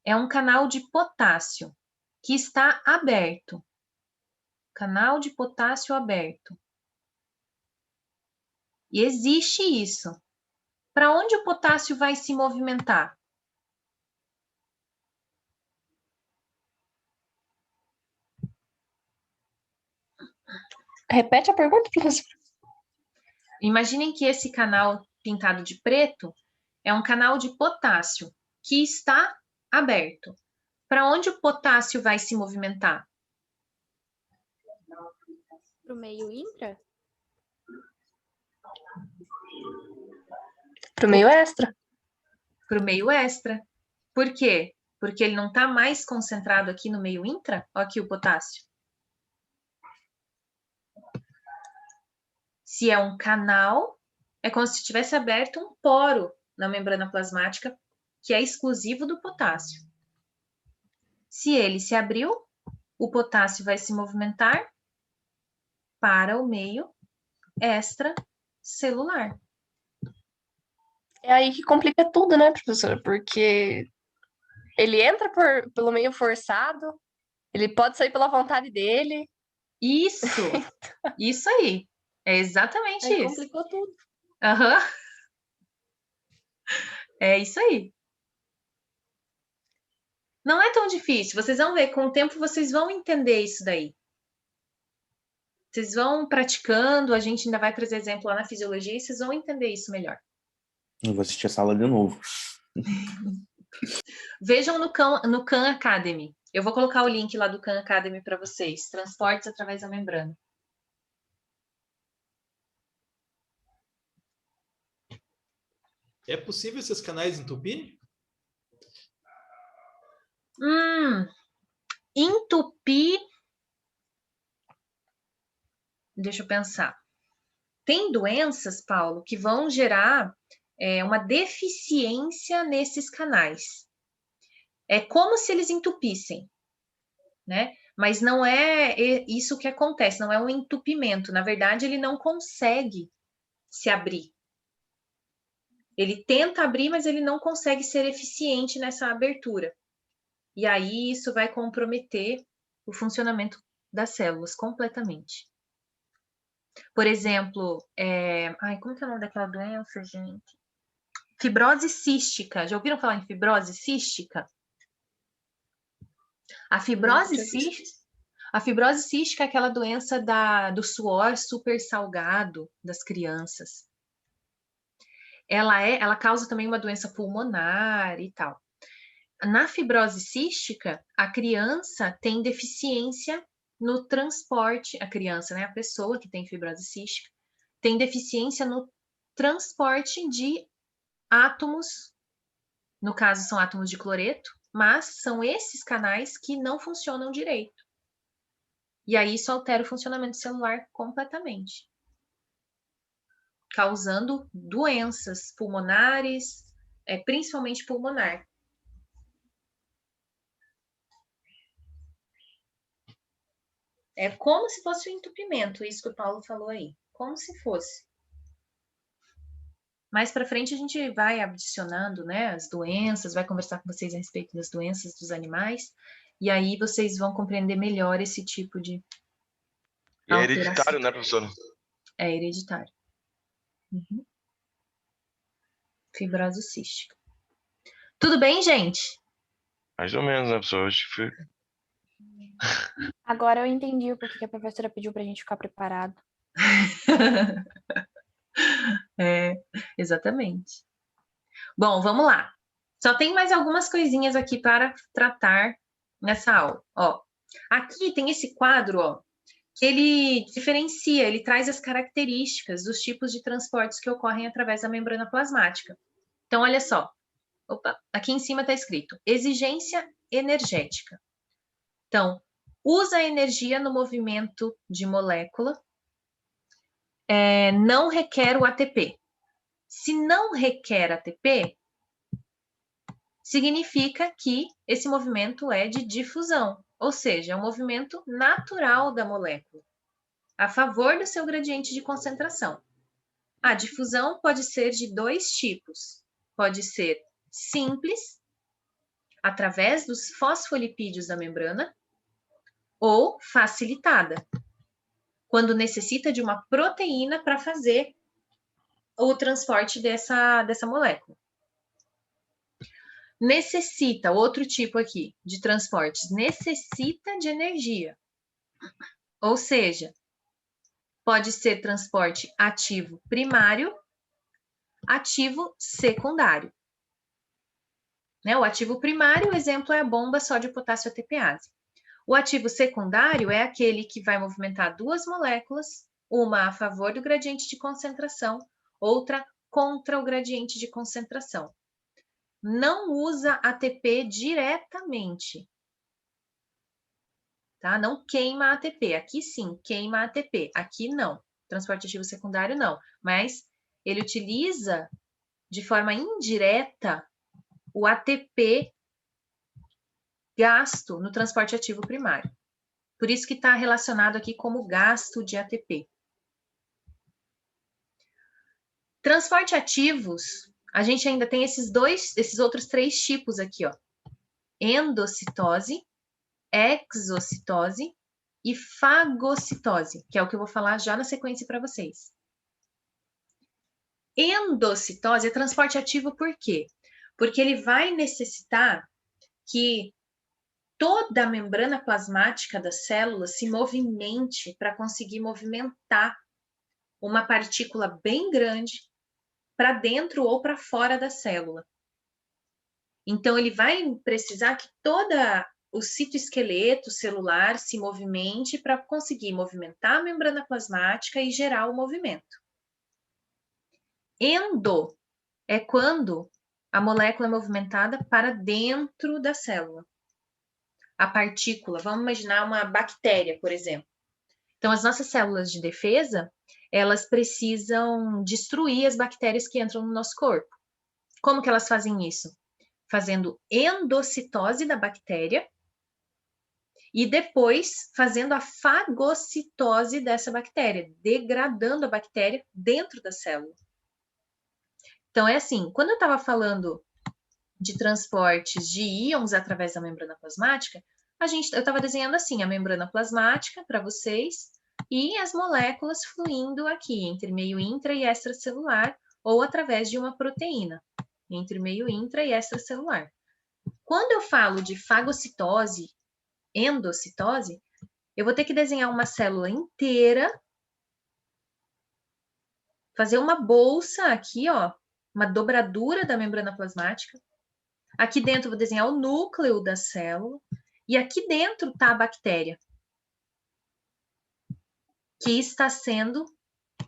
A: é um canal de potássio que está aberto. Canal de potássio aberto. E existe isso. Para onde o potássio vai se movimentar?
E: Repete a pergunta, professor.
A: Imaginem que esse canal pintado de preto é um canal de potássio que está aberto. Para onde o potássio vai se movimentar?
G: Pro meio intra?
E: Pro meio extra.
A: Para o meio extra. Por quê? Porque ele não está mais concentrado aqui no meio intra? Olha aqui o potássio. Se é um canal, é como se tivesse aberto um poro na membrana plasmática que é exclusivo do potássio. Se ele se abriu, o potássio vai se movimentar para o meio extracelular.
E: É aí que complica tudo, né, professora? Porque ele entra pelo meio forçado, ele pode sair pela vontade dele.
A: Isso aí. É exatamente
E: Aí
A: isso.
E: complicou tudo.
A: Aham. É isso aí. Não é tão difícil. Vocês vão ver, com o tempo vocês vão entender isso daí. Vocês vão praticando, a gente ainda vai trazer exemplo lá na fisiologia e vocês vão entender isso melhor.
H: Eu vou assistir a sala de novo.
A: Vejam no Khan Academy. Eu vou colocar o link lá do Khan Academy para vocês. Transportes através da membrana.
D: É possível esses canais entupir?
A: Entupir. Deixa eu pensar. Tem doenças, Paulo, que vão gerar uma deficiência nesses canais. É como se eles entupissem, né? Mas não é isso que acontece, não é um entupimento. Na verdade, ele não consegue se abrir. Ele tenta abrir, mas ele não consegue ser eficiente nessa abertura. E aí isso vai comprometer o funcionamento das células completamente. Por exemplo, como que é o nome daquela doença, gente? Fibrose cística. Já ouviram falar em fibrose cística? A fibrose cística é aquela doença do suor super salgado das crianças. Ela causa também uma doença pulmonar e tal. Na fibrose cística, a criança tem deficiência no transporte, a criança, né, a pessoa que tem fibrose cística, tem deficiência no transporte de átomos, no caso são átomos de cloreto, mas são esses canais que não funcionam direito. E aí isso altera o funcionamento celular completamente, causando doenças pulmonares, principalmente pulmonar. É como se fosse um entupimento, isso que o Paulo falou aí. Como se fosse. Mais para frente a gente vai adicionando, né, as doenças, vai conversar com vocês a respeito das doenças dos animais, e aí vocês vão compreender melhor esse tipo de
C: E é
A: alteração.
C: hereditário, né, professora?
A: É hereditário. Fibrose cística. Tudo bem, gente?
C: Mais ou menos, né, professor? Acho que foi...
G: Agora eu entendi o porquê que a professora pediu pra gente ficar preparado.
A: Exatamente. Bom, vamos lá. Só tem mais algumas coisinhas aqui para tratar nessa aula. Ó, aqui tem esse quadro, ó, que ele diferencia, ele traz as características dos tipos de transportes que ocorrem através da membrana plasmática. Então, olha só. Opa, aqui em cima está escrito exigência energética. Então, usa energia no movimento de molécula, não requer o ATP. Se não requer ATP, significa que esse movimento é de difusão, ou seja, é um movimento natural da molécula, a favor do seu gradiente de concentração. A difusão pode ser de dois tipos. Pode ser simples, através dos fosfolipídios da membrana, ou facilitada, quando necessita de uma proteína para fazer o transporte dessa molécula. Necessita, outro tipo aqui de transportes, necessita de energia. Ou seja, Pode ser transporte ativo primário, ativo secundário. Né? O ativo primário, o exemplo é a bomba sódio potássio ATPase. O ativo secundário é aquele que vai movimentar duas moléculas, uma a favor do gradiente de concentração, outra contra o gradiente de concentração. Não usa ATP diretamente. Tá? Não queima ATP. Aqui sim, queima ATP. Aqui não. Transporte ativo secundário não. Mas ele utiliza de forma indireta o ATP gasto no transporte ativo primário. Por isso que está relacionado aqui como gasto de ATP. Transporte ativos, a gente ainda tem esses outros 3 tipos aqui, ó. Endocitose, exocitose e fagocitose, que é o que eu vou falar já na sequência para vocês. Endocitose é transporte ativo por quê? Porque ele vai necessitar que toda a membrana plasmática da célula se movimente para conseguir movimentar uma partícula bem grande para dentro ou para fora da célula. Então, ele vai precisar que todo o citoesqueleto celular se movimente para conseguir movimentar a membrana plasmática e gerar o movimento. Endo é quando a molécula é movimentada para dentro da célula. A partícula, vamos imaginar uma bactéria, por exemplo. Então, as nossas células de defesa, elas precisam destruir as bactérias que entram no nosso corpo. Como que elas fazem isso? Fazendo endocitose da bactéria e depois fazendo a fagocitose dessa bactéria, degradando a bactéria dentro da célula. Então, é assim, quando eu estava falando de transportes de íons através da membrana plasmática, eu estava desenhando assim, a membrana plasmática para vocês e as moléculas fluindo aqui entre meio intra e extracelular ou através de uma proteína, entre meio intra e extracelular. Quando eu falo de fagocitose, endocitose, eu vou ter que desenhar uma célula inteira, fazer uma bolsa aqui, ó, uma dobradura da membrana plasmática. Aqui dentro eu vou desenhar o núcleo da célula. E aqui dentro está a bactéria, que está sendo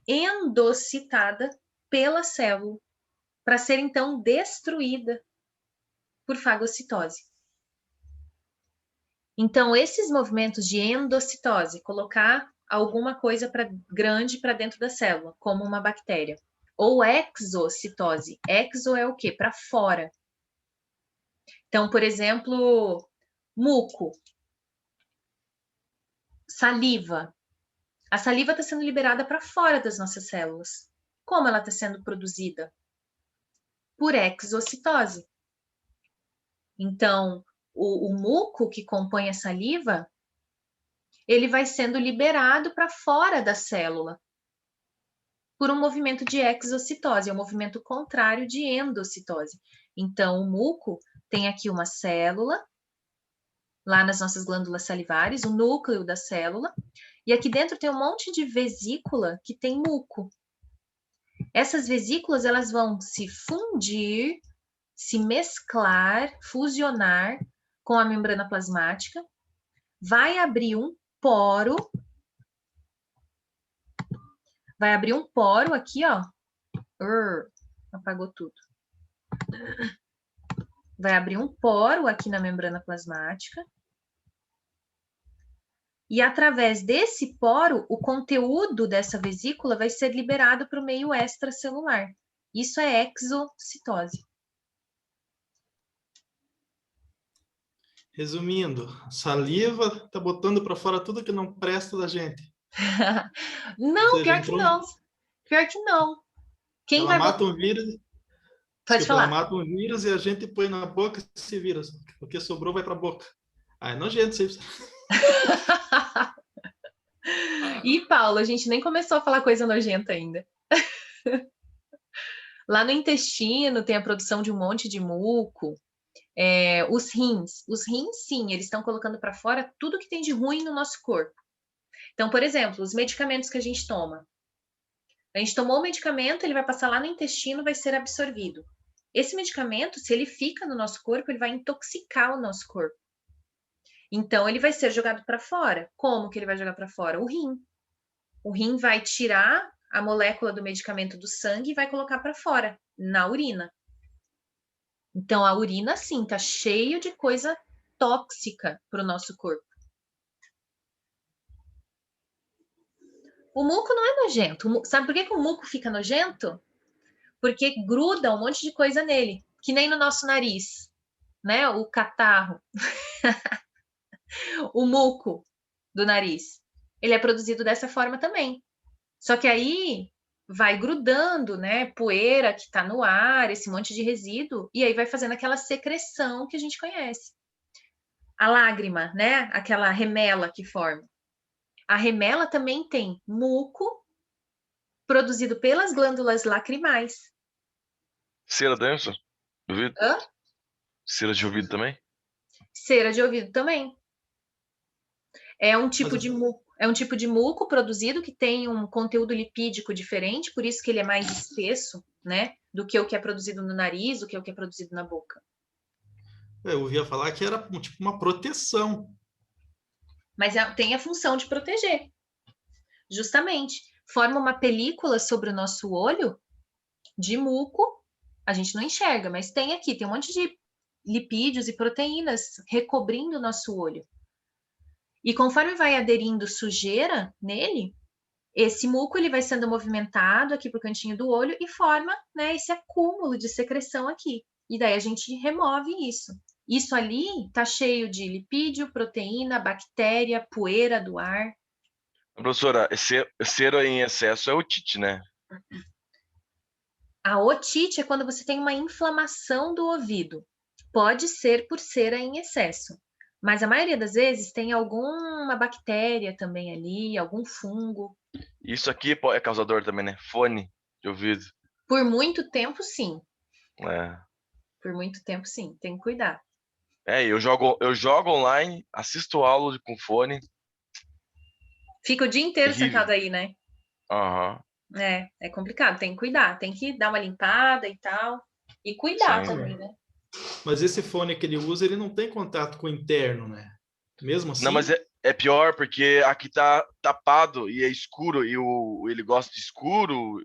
A: endocitada pela célula, para ser então destruída por fagocitose. Então, esses movimentos de endocitose, colocar alguma coisa grande para dentro da célula, como uma bactéria. Ou exocitose. Exo é o quê? Para fora. Então, por exemplo, muco, saliva. A saliva está sendo liberada para fora das nossas células. Como ela está sendo produzida? Por exocitose. Então, o muco que compõe a saliva, ele vai sendo liberado para fora da célula por um movimento de exocitose, é um movimento contrário de endocitose. Então, o muco tem aqui uma célula, lá nas nossas glândulas salivares, o núcleo da célula, e aqui dentro tem um monte de vesícula que tem muco. Essas vesículas, elas vão se fundir, se mesclar, fusionar com a membrana plasmática, vai abrir um poro, aqui, ó, apagou tudo. Vai abrir um poro aqui na membrana plasmática. E através desse poro, o conteúdo dessa vesícula vai ser liberado para o meio extracelular. Isso é exocitose.
D: Resumindo, saliva está botando para fora tudo que não presta da gente.
A: Não,
D: Ou seja,
A: pior que não. Pior que não. Quem
D: ela
A: vai
D: mata um vírus.
A: Pode falar.
D: Ela mata um vírus e a gente põe na boca esse vírus. O que sobrou vai para a boca. Ah, é nojento isso aí.
A: E, Paulo, a gente nem começou a falar coisa nojenta ainda. Lá no intestino tem a produção de um monte de muco. Os rins, sim, eles estão colocando para fora tudo que tem de ruim no nosso corpo. Então, por exemplo, os medicamentos que a gente toma. A gente tomou o medicamento, ele vai passar lá no intestino, vai ser absorvido. Esse medicamento, se ele fica no nosso corpo, ele vai intoxicar o nosso corpo. Então, ele vai ser jogado para fora. Como que ele vai jogar para fora? O rim. O rim vai tirar a molécula do medicamento do sangue e vai colocar para fora, na urina. Então, a urina, sim, tá cheio de coisa tóxica para o nosso corpo. O muco não é nojento. Sabe por que o muco fica nojento? Porque gruda um monte de coisa nele, que nem no nosso nariz, né? O catarro. O muco do nariz. Ele é produzido dessa forma também. Só que aí vai grudando, né? Poeira que tá no ar, esse monte de resíduo, e aí vai fazendo aquela secreção que a gente conhece. A lágrima, né? Aquela remela que forma. A remela também tem muco produzido pelas glândulas lacrimais.
C: Cera também, professor? De ouvido?
A: Hã?
C: Cera de ouvido também?
A: Cera de ouvido também. É um tipo
D: Mas-
A: de muco, produzido que tem um conteúdo lipídico diferente, por isso que ele é mais espesso, né? Do que o que é produzido no nariz, do que o que é produzido na boca.
D: Eu ouvia falar que era tipo uma proteção.
A: Mas tem a função de proteger. Justamente. Forma uma película sobre o nosso olho de muco. A gente não enxerga, mas tem aqui, tem um monte de lipídios e proteínas recobrindo o nosso olho. E conforme vai aderindo sujeira nele, esse muco ele vai sendo movimentado aqui para o cantinho do olho e forma, né, esse acúmulo de secreção aqui. E daí a gente remove isso. Isso ali está cheio de lipídio, proteína, bactéria, poeira do ar.
C: Professora, cera em excesso é otite, né?
A: A otite é quando você tem uma inflamação do ouvido. Pode ser por cera em excesso. Mas a maioria das vezes tem alguma bactéria também ali, algum fungo.
C: Isso aqui é causador também, né? Fone de ouvido.
A: Por muito tempo, sim.
C: É.
A: Por muito tempo, sim. Tem que cuidar.
C: Eu jogo online, assisto aula com fone.
A: Fica o dia inteiro
C: Terrível.
A: sentado aí, né?
C: Aham.
A: É complicado. Tem que cuidar. Tem que dar uma limpada e tal. E cuidar
C: Sim.
A: também, né?
D: Mas esse fone que ele usa, ele não tem contato com o interno, né? Mesmo assim.
C: Não, mas é pior porque aqui tá tapado e é escuro e ele gosta de escuro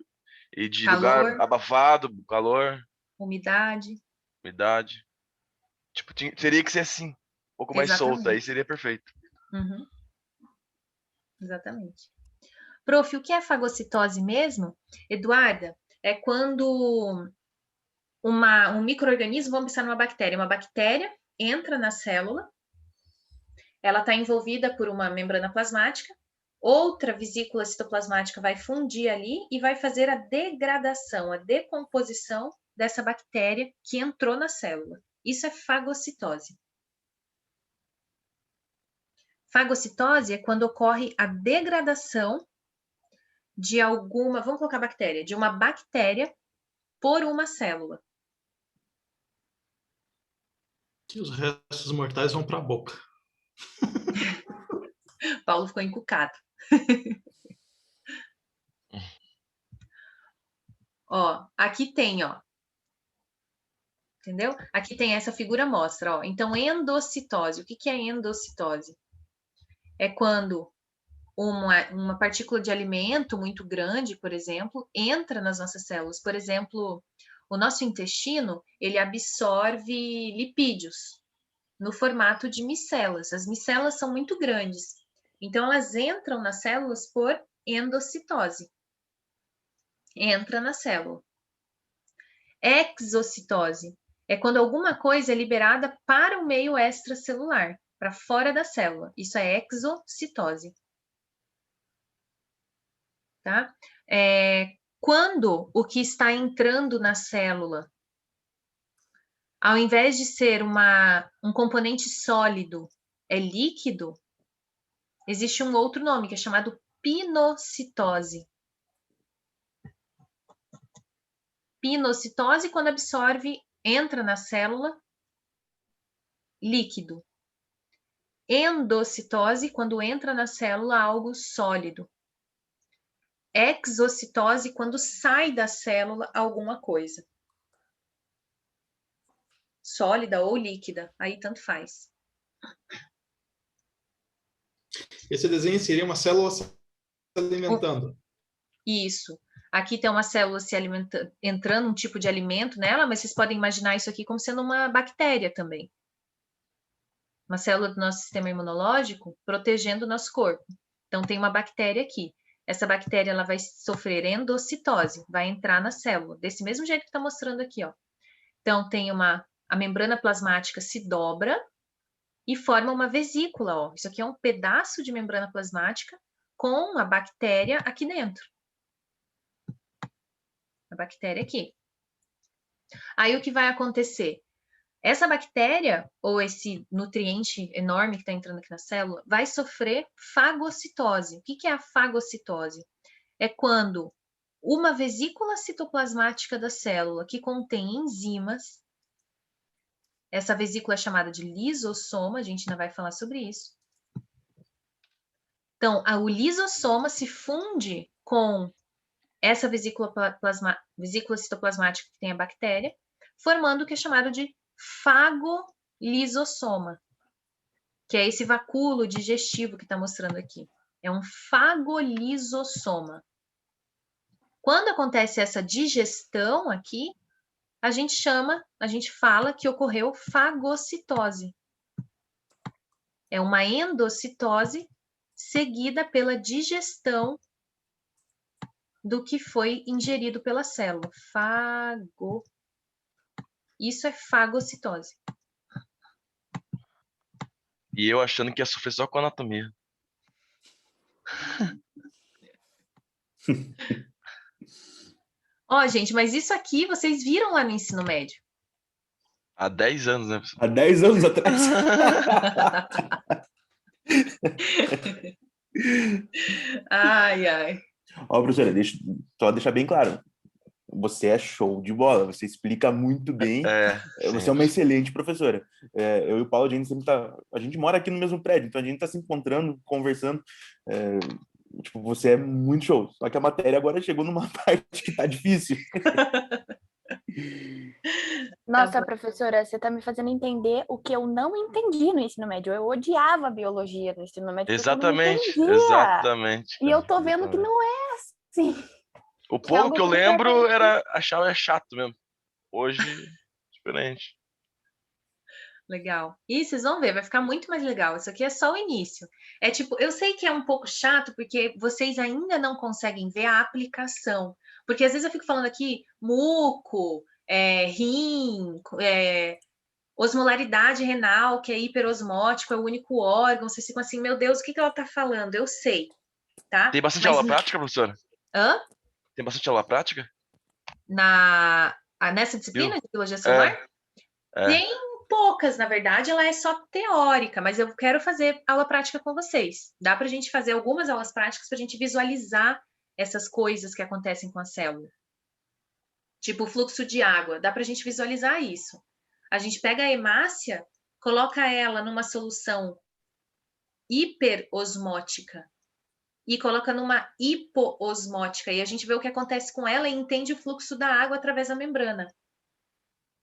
C: e de
A: Calor.
C: lugar abafado, calor,
A: Umidade.
C: umidade. Tipo, teria que ser assim, um pouco mais solto,
A: Exatamente.
C: aí seria perfeito.
A: Uhum. Exatamente. Prof, o que é fagocitose mesmo? Eduarda, é quando um micro-organismo, vamos pensar numa bactéria. Uma bactéria entra na célula, ela está envolvida por uma membrana plasmática, outra vesícula citoplasmática vai fundir ali e vai fazer a degradação, a decomposição dessa bactéria que entrou na célula. Isso é fagocitose. Fagocitose é quando ocorre a degradação de alguma, vamos colocar bactéria, de uma bactéria por uma célula.
D: Que os restos mortais vão para a boca.
A: Paulo ficou encucado. Ó, aqui tem, ó. Entendeu? Aqui tem essa figura mostra, ó. Então, endocitose. O que é endocitose? É quando uma partícula de alimento muito grande, por exemplo, entra nas nossas células. Por exemplo, o nosso intestino, ele absorve lipídios no formato de micelas. As micelas são muito grandes. Então, elas entram nas células por endocitose. Entra na célula. Exocitose é quando alguma coisa é liberada para o meio extracelular, para fora da célula. Isso é exocitose. Tá? Quando o que está entrando na célula, ao invés de ser um componente sólido, é líquido, existe um outro nome que é chamado pinocitose. Pinocitose quando absorve, entra na célula líquido. Endocitose, quando entra na célula algo sólido. Exocitose, quando sai da célula alguma coisa. Sólida ou líquida, aí tanto faz.
D: Esse desenho seria uma célula se alimentando.
A: Isso. Aqui tem uma célula se alimentando, entrando um tipo de alimento nela, mas vocês podem imaginar isso aqui como sendo uma bactéria também. Uma célula do nosso sistema imunológico protegendo o nosso corpo. Então, tem uma bactéria aqui. Essa bactéria ela vai sofrer endocitose, vai entrar na célula, desse mesmo jeito que está mostrando aqui, ó. Então, tem a membrana plasmática se dobra e forma uma vesícula, ó. Isso aqui é um pedaço de membrana plasmática com a bactéria aqui dentro. A bactéria aqui. Aí, o que vai acontecer? Essa bactéria, ou esse nutriente enorme que está entrando aqui na célula, vai sofrer fagocitose. O que é a fagocitose? É quando uma vesícula citoplasmática da célula que contém enzimas, essa vesícula é chamada de lisossoma, a gente ainda vai falar sobre isso. Então, o lisossoma se funde com essa vesícula citoplasmática que tem a bactéria, formando o que é chamado de fagolisossoma, que é esse vacúolo digestivo que está mostrando aqui. É um fagolisossoma. Quando acontece essa digestão aqui, a gente fala que ocorreu fagocitose. É uma endocitose seguida pela digestão do que foi ingerido pela célula. Isso é fagocitose.
C: E eu achando que ia sofrer só com anatomia.
A: Ó, gente, mas isso aqui vocês viram lá no ensino médio.
C: Há 10 anos, né?
H: Há 10 anos atrás.
A: Ai, ai.
H: Ó, professora, só deixar bem claro. Você é show de bola, você explica muito bem. Você é uma excelente professora. Eu e o Paulo, a gente sempre a gente mora aqui no mesmo prédio, então a gente tá se encontrando, conversando. Tipo, você é muito show. Só que a matéria agora chegou numa parte que tá difícil.
G: Nossa, professora, você tá me fazendo entender o que eu não entendi no ensino médio. Eu odiava biologia no ensino médio.
C: Exatamente,
G: porque eu não entendia.
C: exatamente.
G: E eu tô vendo que não é assim.
C: O pouco que eu lembro achava chato mesmo. Hoje, diferente.
A: Legal. E vocês vão ver, vai ficar muito mais legal. Isso aqui é só o início. É tipo, eu sei que é um pouco chato, porque vocês ainda não conseguem ver a aplicação. Porque às vezes eu fico falando aqui, muco, rim, osmolaridade renal, que é hiperosmótico, é o único órgão. Vocês ficam assim, meu Deus, o que ela tá falando? Eu sei, tá?
C: Tem bastante aula prática, professora?
A: Hã?
C: Tem bastante aula prática?
A: Nessa disciplina de biologia celular? Tem poucas, na verdade, ela é só teórica, mas eu quero fazer aula prática com vocês. Dá pra gente fazer algumas aulas práticas pra gente visualizar essas coisas que acontecem com a célula. Tipo o fluxo de água, dá pra gente visualizar isso. A gente pega a hemácia, coloca ela numa solução hiperosmótica e coloca numa hipoosmótica, e a gente vê o que acontece com ela e entende o fluxo da água através da membrana.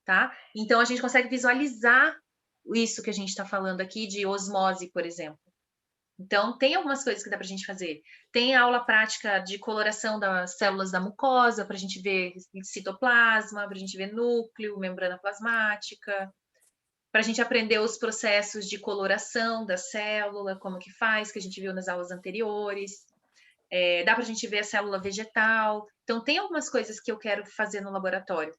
A: Tá? Então, a gente consegue visualizar isso que a gente está falando aqui de osmose, por exemplo. Então, tem algumas coisas que dá para a gente fazer. Tem aula prática de coloração das células da mucosa, para a gente ver citoplasma, para a gente ver núcleo, membrana plasmática, para a gente aprender os processos de coloração da célula, como que faz, que a gente viu nas aulas anteriores. Dá para a gente ver a célula vegetal. Então, tem algumas coisas que eu quero fazer no laboratório.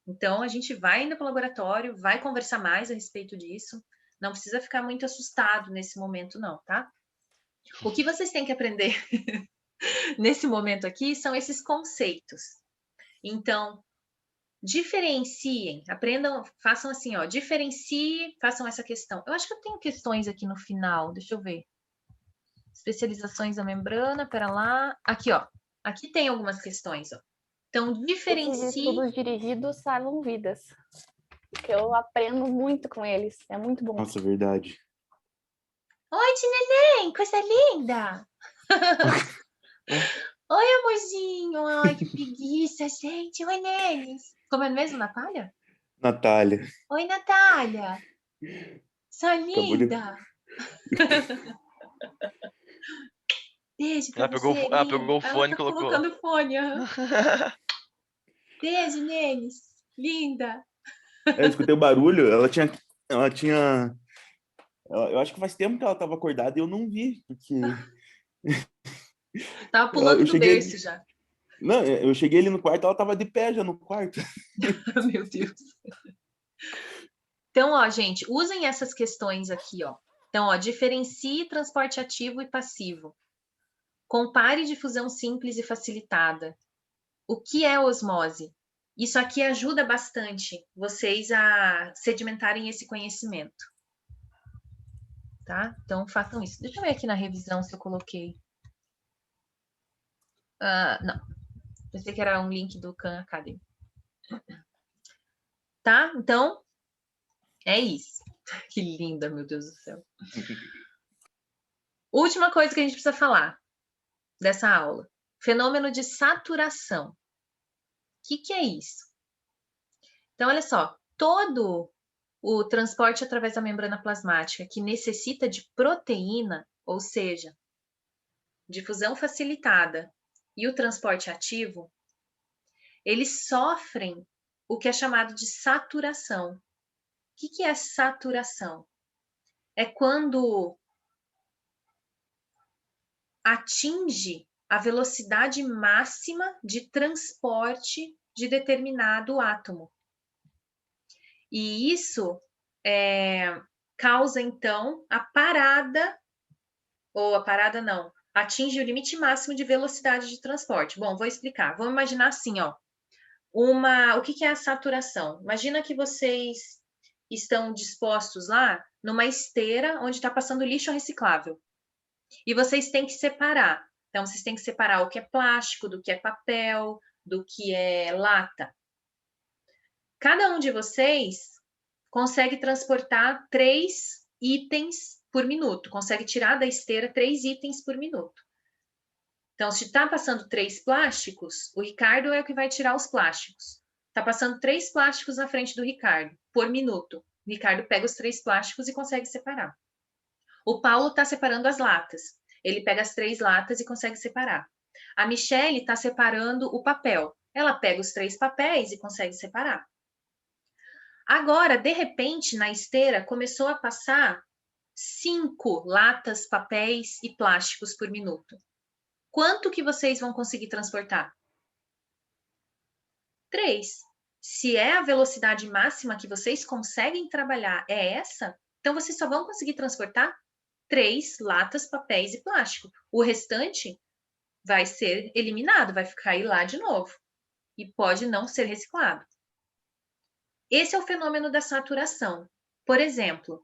A: Então, a gente vai indo para o laboratório, vai conversar mais a respeito disso. Não precisa ficar muito assustado nesse momento, não, tá? O que vocês têm que aprender nesse momento aqui são esses conceitos. Então, diferenciem, aprendam, façam assim, ó, diferencie, façam essa questão. Eu acho que eu tenho questões aqui no final, deixa eu ver. Especializações da membrana, pera lá. Aqui, ó. Aqui tem algumas questões, ó. Então, diferencie...
G: Esses estudos dirigidos salvam vidas. Porque eu aprendo muito com eles. É muito bom.
H: Nossa, verdade.
A: Oi, Tinelém, coisa linda! Oi, amorzinho! Ai, que preguiça, gente! Oi, Nenes! Como é mesmo, Natália?
H: Natália.
A: Oi, Natália! Sua
H: Acabou de...
A: linda! Beijo pra
C: Ela pegou,
A: você,
C: ela
A: linda!
C: pegou o
A: Ela
C: fone e
A: tá
C: colocou.
A: colocando o fone, aham. Beijo, Nenes! Linda!
H: Eu escutei o barulho, ela tinha... Eu acho que faz tempo que ela estava acordada e eu não vi, porque...
A: Tava pulando
H: Eu
A: do
H: cheguei...
A: berço já.
H: Não, eu cheguei ali no quarto, ela estava de pé já no quarto.
A: Meu Deus. Então, ó, gente, usem essas questões aqui, ó. Então, ó, diferencie transporte ativo e passivo. Compare difusão simples e facilitada. O que é osmose? Isso aqui ajuda bastante vocês a sedimentarem esse conhecimento. Tá? Então, façam isso. Deixa eu ver aqui na revisão se eu coloquei. Não. Pensei que era um link do Khan Academy. Tá? Então, é isso. Que linda, meu Deus do céu. Última coisa que a gente precisa falar dessa aula. Fenômeno de saturação. O que é isso? Então, olha só. Todo o transporte através da membrana plasmática que necessita de proteína, ou seja, difusão facilitada, e o transporte ativo, eles sofrem o que é chamado de saturação. O que é saturação? É quando atinge a velocidade máxima de transporte de determinado átomo. E isso causa, então, a parada, ou a parada não, atinge o limite máximo de velocidade de transporte. Bom, vou explicar. Vamos imaginar assim, ó. O que é a saturação? Imagina que vocês estão dispostos lá numa esteira onde está passando lixo reciclável. E vocês têm que separar. Então, vocês têm que separar o que é plástico, do que é papel, do que é lata. Cada um de vocês consegue transportar 3 itens por minuto. Consegue tirar da esteira 3 itens por minuto. Então, se está passando 3 plásticos, o Ricardo é o que vai tirar os plásticos. Está passando 3 plásticos na frente do Ricardo, por minuto. O Ricardo pega os 3 plásticos e consegue separar. O Paulo está separando as latas. Ele pega as 3 latas e consegue separar. A Michelle está separando o papel. Ela pega os 3 papéis e consegue separar. Agora, de repente, na esteira, começou a passar 5 latas, papéis e plásticos por minuto. Quanto que vocês vão conseguir transportar? 3. Se é a velocidade máxima que vocês conseguem trabalhar é essa, então vocês só vão conseguir transportar 3 latas, papéis e plástico. O restante vai ser eliminado, vai cair lá de novo. E pode não ser reciclado. Esse é o fenômeno da saturação. Por exemplo,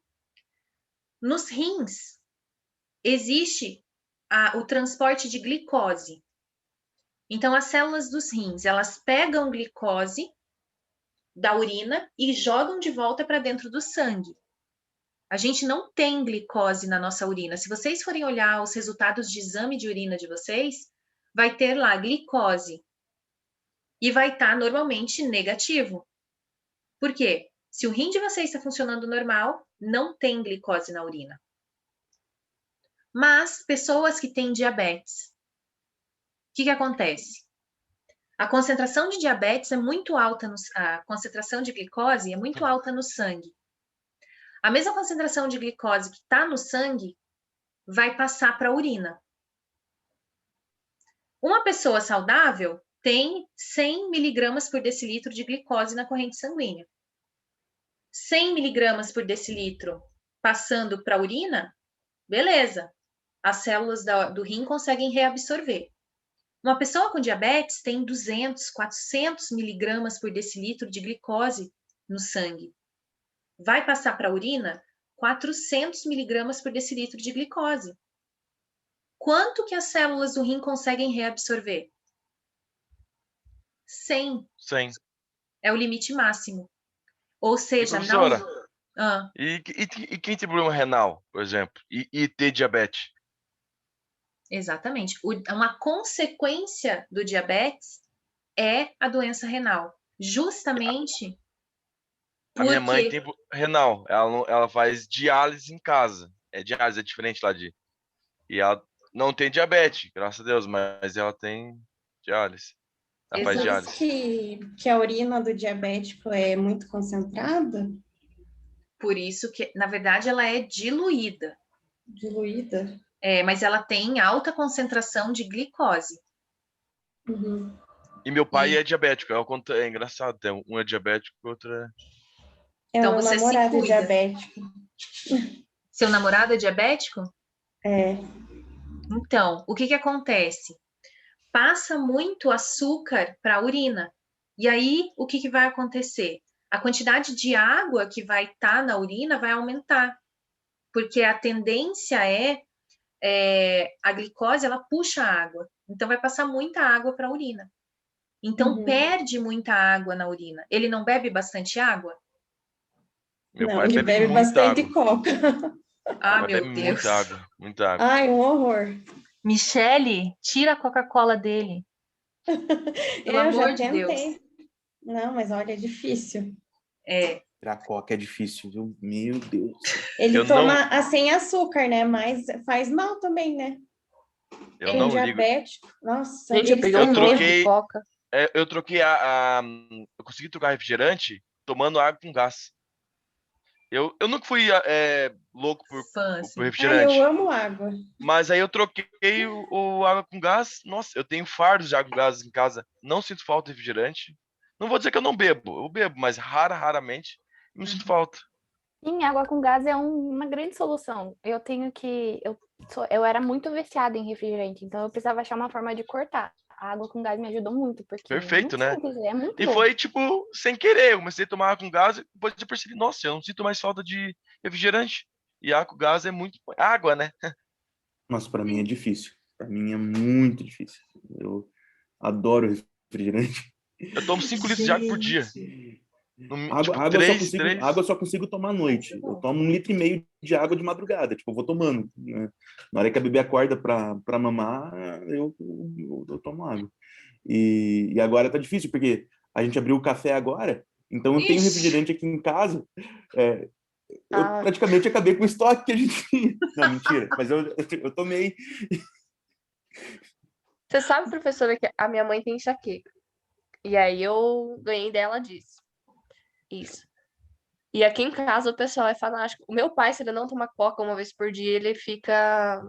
A: nos rins existe o transporte de glicose. Então, as células dos rins, elas pegam glicose da urina e jogam de volta para dentro do sangue. A gente não tem glicose na nossa urina. Se vocês forem olhar os resultados de exame de urina de vocês, vai ter lá glicose. E vai estar normalmente negativo. Por quê? Se o rim de vocês está funcionando normal, não tem glicose na urina. Mas pessoas que têm diabetes, o que acontece? A concentração de diabetes é muito alta, a concentração de glicose é muito alta no sangue. A mesma concentração de glicose que está no sangue vai passar para a urina. Uma pessoa saudável tem 100 miligramas por decilitro de glicose na corrente sanguínea. 100 miligramas por decilitro passando para a urina, beleza. As células do rim conseguem reabsorver. Uma pessoa com diabetes tem 200, 400 miligramas por decilitro de glicose no sangue. Vai passar para a urina 400 miligramas por decilitro de glicose. Quanto que as células do rim conseguem reabsorver? 100.
C: 100.
A: É o limite máximo. Ou seja,
C: professora,
A: Ah,
C: E quem tem problema renal, por exemplo, e ter diabetes?
A: exatamente. Uma consequência do diabetes é a doença renal. Justamente
C: A minha mãe
A: porque...
C: tem renal, ela faz diálise em casa. Diálise é diferente lá de... E ela não tem diabetes, graças a Deus, mas ela tem diálise. Ela faz
B: Por
A: Exato.
B: isso
C: diálise.
B: que a urina do diabético é muito concentrada,
A: Por isso que, na verdade, ela é diluída.
B: diluída.
A: Mas ela tem alta concentração de glicose.
B: Uhum.
C: E meu pai
A: E-
C: é diabético, é engraçado, um é diabético, o outro é...
B: É
A: Então
B: o meu
A: você se
B: namorado é
A: cuida.
B: diabético.
A: Seu namorado é diabético?
B: É.
A: Então, o que acontece? Passa muito açúcar para a urina. E aí, o que vai acontecer? A quantidade de água que vai estar na urina vai aumentar. Porque a tendência a glicose, ela puxa a água. Então, vai passar muita água para a urina. Então,
B: Uhum.
A: perde muita água na urina. Ele não bebe bastante água?
C: Meu
B: Não,
C: pai
B: ele bebe
C: muita
B: bastante
C: água.
B: coca.
A: Ah,
C: Meu pai
A: meu
C: bebe
A: Deus.
C: muita água, muita água.
B: Ai, um horror.
A: Michele, tira a Coca-Cola dele. Pelo
B: Eu já
A: amor de Deus.
B: tentei. Não, mas olha, é difícil.
H: Tirar coca é difícil, viu? Meu Deus.
B: Ele
C: Eu
B: toma a sem açúcar, né? Mas faz mal também, né?
C: Eu
B: Tem
C: não ligo.
B: diabético. Nossa,
E: Gente, eu
B: eles
E: peguei
B: são
E: um nojo de
C: troquei-
E: coca.
C: Eu troquei eu consegui trocar refrigerante tomando água com gás. Eu nunca fui louco por
A: Fã, assim.
B: Ai, eu
C: refrigerante.
B: amo água.
C: Mas aí eu troquei o água com gás. Nossa, eu tenho fardos de água com gás em casa. Não sinto falta de refrigerante. Não vou dizer que eu não bebo. Eu bebo, mas raramente não sinto falta.
G: Sim, água com gás é uma grande solução. Eu era muito viciada em refrigerante, então eu precisava achar uma forma de cortar. A água com gás me ajudou muito, porque é
C: Perfeito,
G: muito
C: né?
G: simples, é muito
C: E
G: bom.
C: foi, tipo, sem querer. Eu comecei a tomar água com gás e depois eu percebi, nossa, eu não sinto mais falta de refrigerante. E água com gás é muito... Água, né?
H: Nossa, pra mim é difícil. Pra mim é muito difícil. Eu adoro refrigerante.
C: Eu tomo 5 litros de água por dia.
H: Água
C: Três.
H: eu só consigo tomar à noite. Eu tomo 1,5 litro de água de madrugada. Tipo, eu vou tomando, né? Na hora que a bebê acorda pra mamar, eu tomo água. E agora tá difícil, porque a gente abriu o café agora, então eu tenho
A: Ixi.
H: refrigerante aqui em casa. Eu
E: Ah.
H: praticamente acabei com o estoque que a gente tinha. Não, mentira. Mas eu tomei.
E: Você sabe, professora, que a minha mãe tem enxaqueca. E aí eu ganhei dela disso. Isso. E aqui em casa o pessoal é fanático. O meu pai, se ele não tomar coca uma vez por dia, ele fica...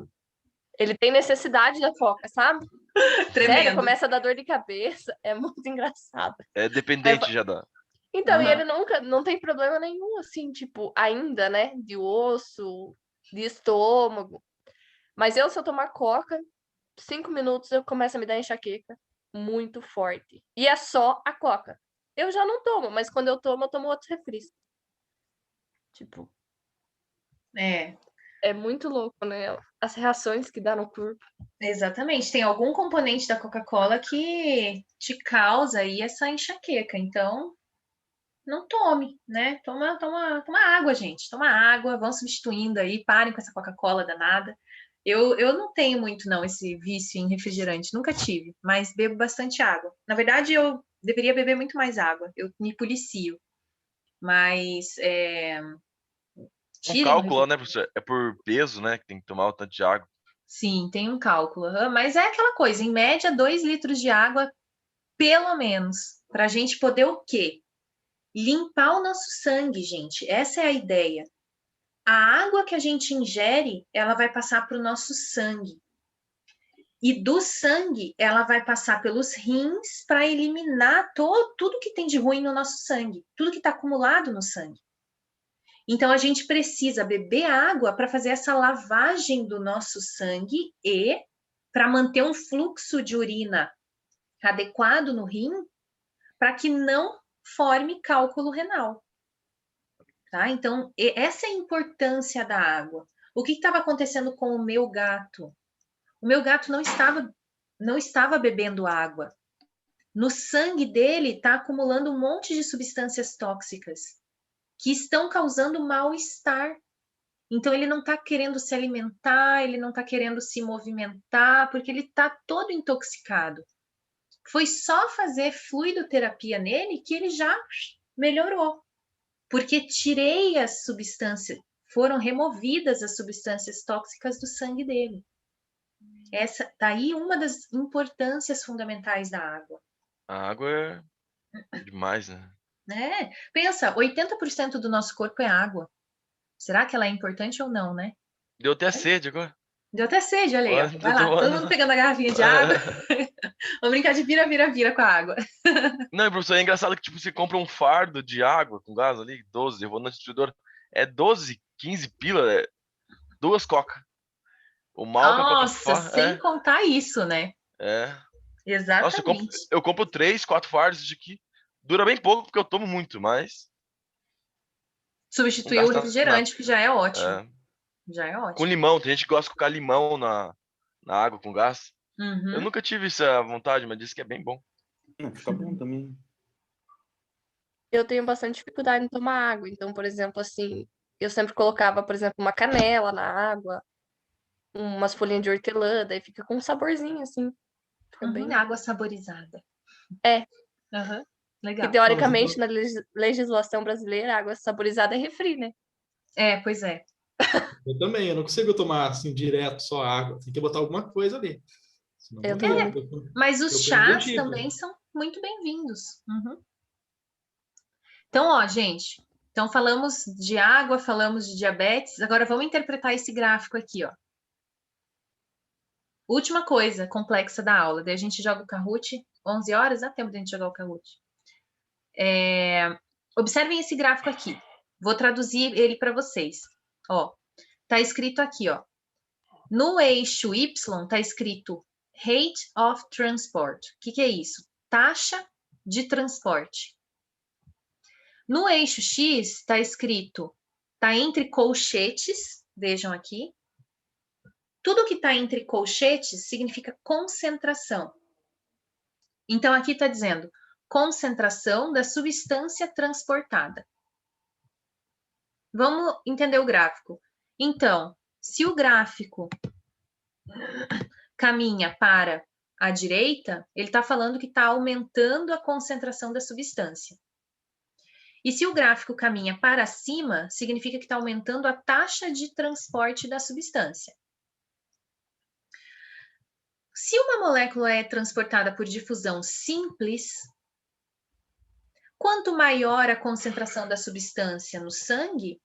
E: Ele tem necessidade da coca, sabe? Sério,
A: Tremendo.
E: começa a dar dor de cabeça. É muito engraçado.
C: É dependente já da...
E: Então, e
A: Aham.
E: ele nunca, não tem problema nenhum, assim, tipo, ainda, né? De osso, de estômago. Mas se eu tomar coca, 5 minutos eu começo a me dar enxaqueca muito forte. E é só a coca. Eu já não tomo, mas quando eu tomo outros refris. Tipo, é muito louco, né? As reações que dá no corpo.
A: Exatamente. Tem algum componente da Coca-Cola que te causa aí essa enxaqueca. Então, não tome, né? Toma água, gente. Toma água, vão substituindo aí, parem com essa Coca-Cola danada. Eu não tenho muito, não, esse vício em refrigerante. Nunca tive, mas bebo bastante água. Na verdade, eu deveria beber muito mais água. Eu me policio. Mas
C: Um
A: tirem o
C: cálculo, né, professor? É por peso, né? Que tem que tomar o tanto de água.
A: Sim, tem um cálculo. Mas é aquela coisa, em média, 2 litros de água, pelo menos, para a gente poder o quê? Limpar o nosso sangue, gente. Essa é a ideia. A água que a gente ingere, ela vai passar para o nosso sangue. E do sangue, ela vai passar pelos rins para eliminar tudo que tem de ruim no nosso sangue, tudo que está acumulado no sangue. Então, a gente precisa beber água para fazer essa lavagem do nosso sangue e para manter um fluxo de urina adequado no rim, para que não forme cálculo renal. Tá? Então, essa é a importância da água. O que estava acontecendo com o meu gato? O meu gato não estava bebendo água. No sangue dele está acumulando um monte de substâncias tóxicas. que estão causando mal-estar. Então, ele não está querendo se alimentar, ele não está querendo se movimentar, porque ele está todo intoxicado. Foi só fazer fluidoterapia nele que ele já melhorou. Porque tirei as substâncias, foram removidas as substâncias tóxicas do sangue dele. Essa tá aí uma das importâncias fundamentais da água.
C: A água é demais, né?
A: Pensa, 80% do nosso corpo é água. Será que ela é importante ou não, né?
C: Deu até sede agora.
A: Deu até sede, olha aí. Ó.
C: Olha,
A: Vai
C: tô
A: lá, todo
C: tomando.
A: mundo pegando a garrafinha de água. Vamos brincar de vira com a água.
C: Não, professor, é engraçado que, tipo, você compra um fardo de água com gás ali, 12, eu vou no distribuidor, é 12, 15 pila, é 2 coca. O mal que a coca
A: Nossa,
C: faz,
A: sem contar isso, né?
C: Nossa,
A: Exatamente.
C: eu compro 3, 4 fardos de que dura bem pouco, porque eu tomo muito, mas...
A: Substituir
C: não
A: o
C: gasta
A: refrigerante, que já é ótimo.
C: nada.
A: Já é
C: Com
A: ótimo.
C: limão, tem gente que gosta de colocar limão na água com gás. Eu
A: Uhum.
C: nunca tive essa vontade, mas disse que é bem bom.
H: Fica bom também.
E: Eu tenho bastante dificuldade em tomar água. Então, por exemplo, assim, eu sempre colocava, por exemplo, uma canela na água, umas folhinhas de hortelã, daí fica com um saborzinho, assim. Fica bem...
A: Água saborizada.
E: É.
A: Uhum.
E: Que
A: Legal.
E: teoricamente, na legislação brasileira, água saborizada é refri, né?
A: Pois é.
D: Eu também, eu não consigo tomar assim direto só água. Tem que botar alguma coisa ali. Senão
E: Eu
D: não
E: também.
D: dá.
A: Mas os
D: Eu
A: chás
D: prendo
A: também são muito bem-vindos. Uhum. Então, ó, gente. Então, falamos de água, falamos de diabetes. Agora, vamos interpretar esse gráfico aqui, ó. Última coisa complexa da aula. Daí a gente joga o Kahoot. 11 horas, dá tempo de a gente jogar o Kahoot. Observem esse gráfico aqui. Vou traduzir ele para vocês. Ó, tá escrito aqui, ó. No eixo Y tá escrito Rate of Transport. O que é isso? Taxa de transporte. No eixo X está escrito, está entre colchetes, vejam aqui. Tudo que está entre colchetes significa concentração. Então, aqui está dizendo concentração da substância transportada. Vamos entender o gráfico. Então, se o gráfico caminha para a direita, ele está falando que está aumentando a concentração da substância. E se o gráfico caminha para cima, significa que está aumentando a taxa de transporte da substância. Se uma molécula é transportada por difusão simples, quanto maior a concentração da substância no sangue,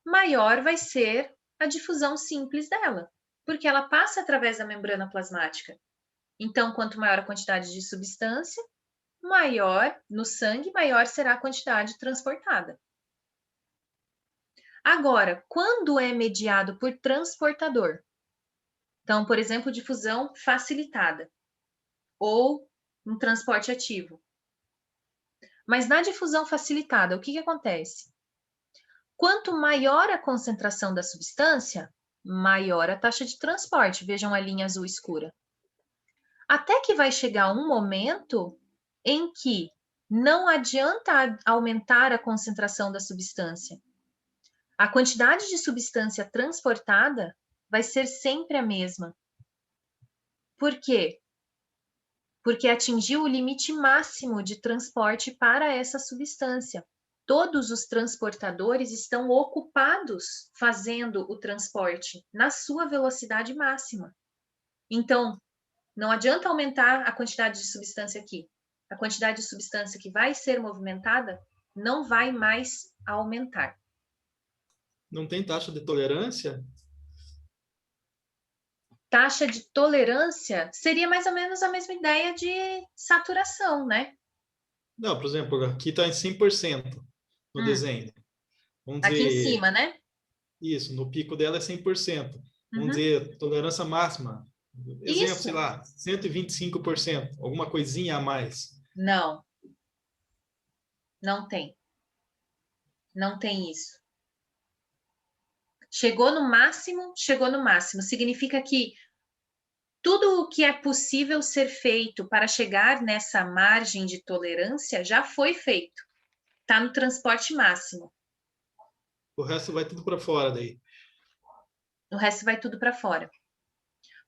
A: maior vai ser a difusão simples dela, porque ela passa através da membrana plasmática. Então, quanto maior a quantidade de substância, maior no sangue, maior será a quantidade transportada. Agora, quando é mediado por transportador? Então, por exemplo, difusão facilitada ou um transporte ativo. Mas na difusão facilitada, o que acontece? Quanto maior a concentração da substância, maior a taxa de transporte. Vejam a linha azul escura. Até que vai chegar um momento em que não adianta aumentar a concentração da substância. A quantidade de substância transportada vai ser sempre a mesma. Por quê? Porque atingiu o limite máximo de transporte para essa substância. Todos os transportadores estão ocupados fazendo o transporte na sua velocidade máxima. Então, não adianta aumentar a quantidade de substância aqui. A quantidade de substância que vai ser movimentada não vai mais aumentar.
D: Não tem taxa de tolerância?
A: Taxa de tolerância seria mais ou menos a mesma ideia de saturação, né?
D: Não, por exemplo, aqui está em 100% no desenho. Vamos dizer,
A: aqui em cima, né?
D: Isso, no pico dela é 100%. Vamos
A: Uhum.
D: dizer, tolerância máxima. Exemplo,
A: Isso.
D: sei lá, 125%, alguma coisinha a mais.
A: Não. Não tem. Não tem isso. Chegou no máximo, chegou no máximo. Significa que tudo o que é possível ser feito para chegar nessa margem de tolerância já foi feito. Está no transporte máximo.
D: O resto vai tudo para fora daí.
A: O resto vai tudo para fora.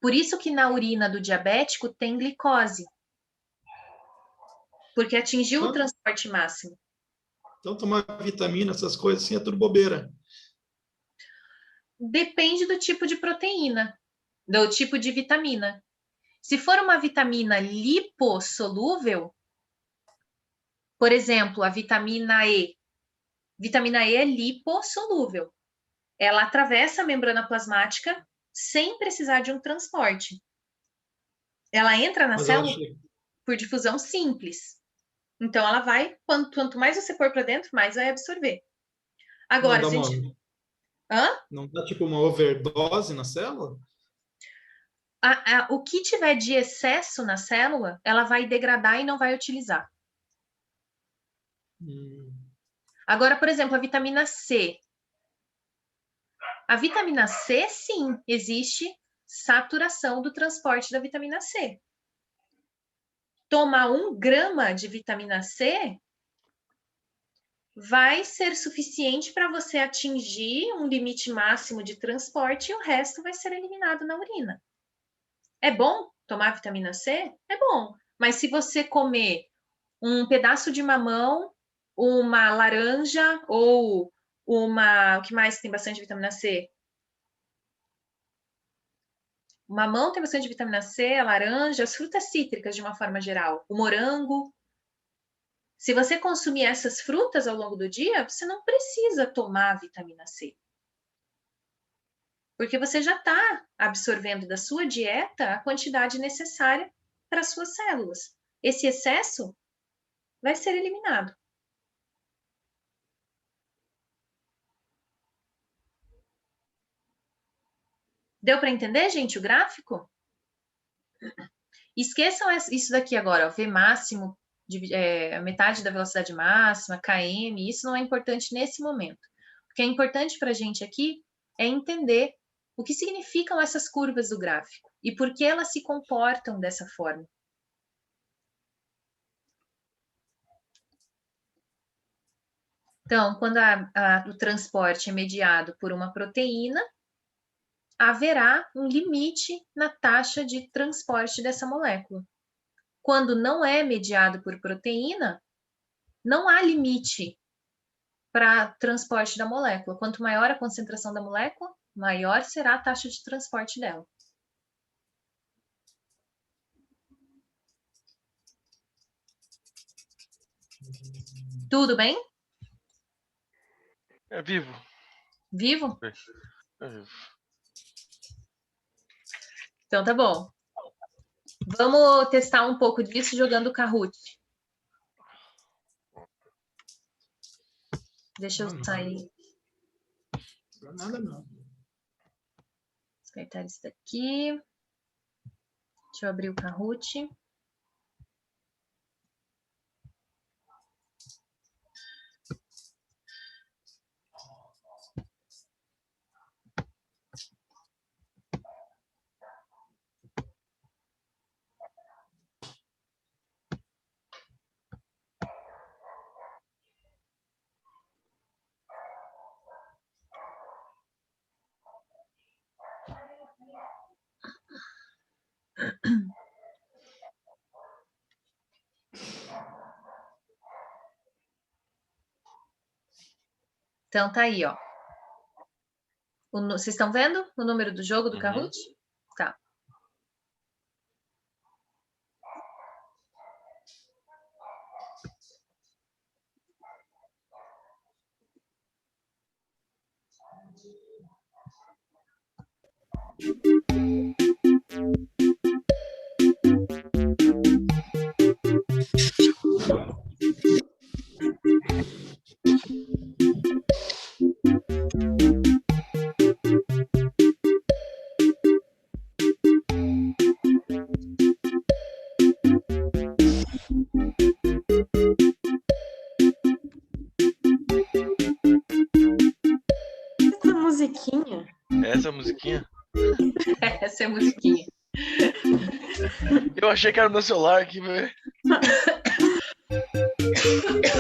A: Por isso que na urina do diabético tem glicose. Porque atingiu o transporte máximo.
D: Então, tomar vitamina, essas coisas assim, é tudo bobeira.
A: Depende do tipo de proteína, do tipo de vitamina. Se for uma vitamina lipossolúvel, por exemplo, a vitamina E. Vitamina E é lipossolúvel. Ela atravessa a membrana plasmática sem precisar de um transporte. Ela entra na célula por difusão simples. Então, ela vai, quanto mais você pôr para dentro, mais vai absorver. Agora,
D: não dá tipo uma overdose na célula?
A: O que tiver de excesso na célula, ela vai degradar e não vai utilizar. Agora, por exemplo, a vitamina C. A vitamina C, sim, existe saturação do transporte da vitamina C. Tomar 1 grama de vitamina C vai ser suficiente para você atingir um limite máximo de transporte e o resto vai ser eliminado na urina. É bom tomar vitamina C? É bom. Mas se você comer um pedaço de mamão, uma laranja ou o que mais tem bastante vitamina C? O mamão tem bastante vitamina C, a laranja, as frutas cítricas de uma forma geral, o morango. Se você consumir essas frutas ao longo do dia, você não precisa tomar vitamina C. Porque você já está absorvendo da sua dieta a quantidade necessária para as suas células. Esse excesso vai ser eliminado. Deu para entender, gente, o gráfico? Esqueçam isso daqui agora, ó, V máximo, metade da velocidade máxima, km, isso não é importante nesse momento. O que é importante para a gente aqui é entender o que significam essas curvas do gráfico e por que elas se comportam dessa forma. Então, quando o transporte é mediado por uma proteína, haverá um limite na taxa de transporte dessa molécula. Quando não é mediado por proteína, não há limite para transporte da molécula. Quanto maior a concentração da molécula, maior será a taxa de transporte dela. Tudo bem?
C: É vivo.
A: Vivo?
C: É vivo.
A: Então tá bom. Vamos testar um pouco disso jogando Kahoot. Deixa eu sair.
D: Não nada não.
A: Descartar isso daqui. Deixa eu abrir o Kahoot. Então tá aí, ó. Vocês estão vendo o número do jogo do Kahoot? Tá.
B: Essa musiquinha?
C: Essa musiquinha?
A: Essa é a musiquinha.
C: Eu achei que era no meu celular aqui, velho.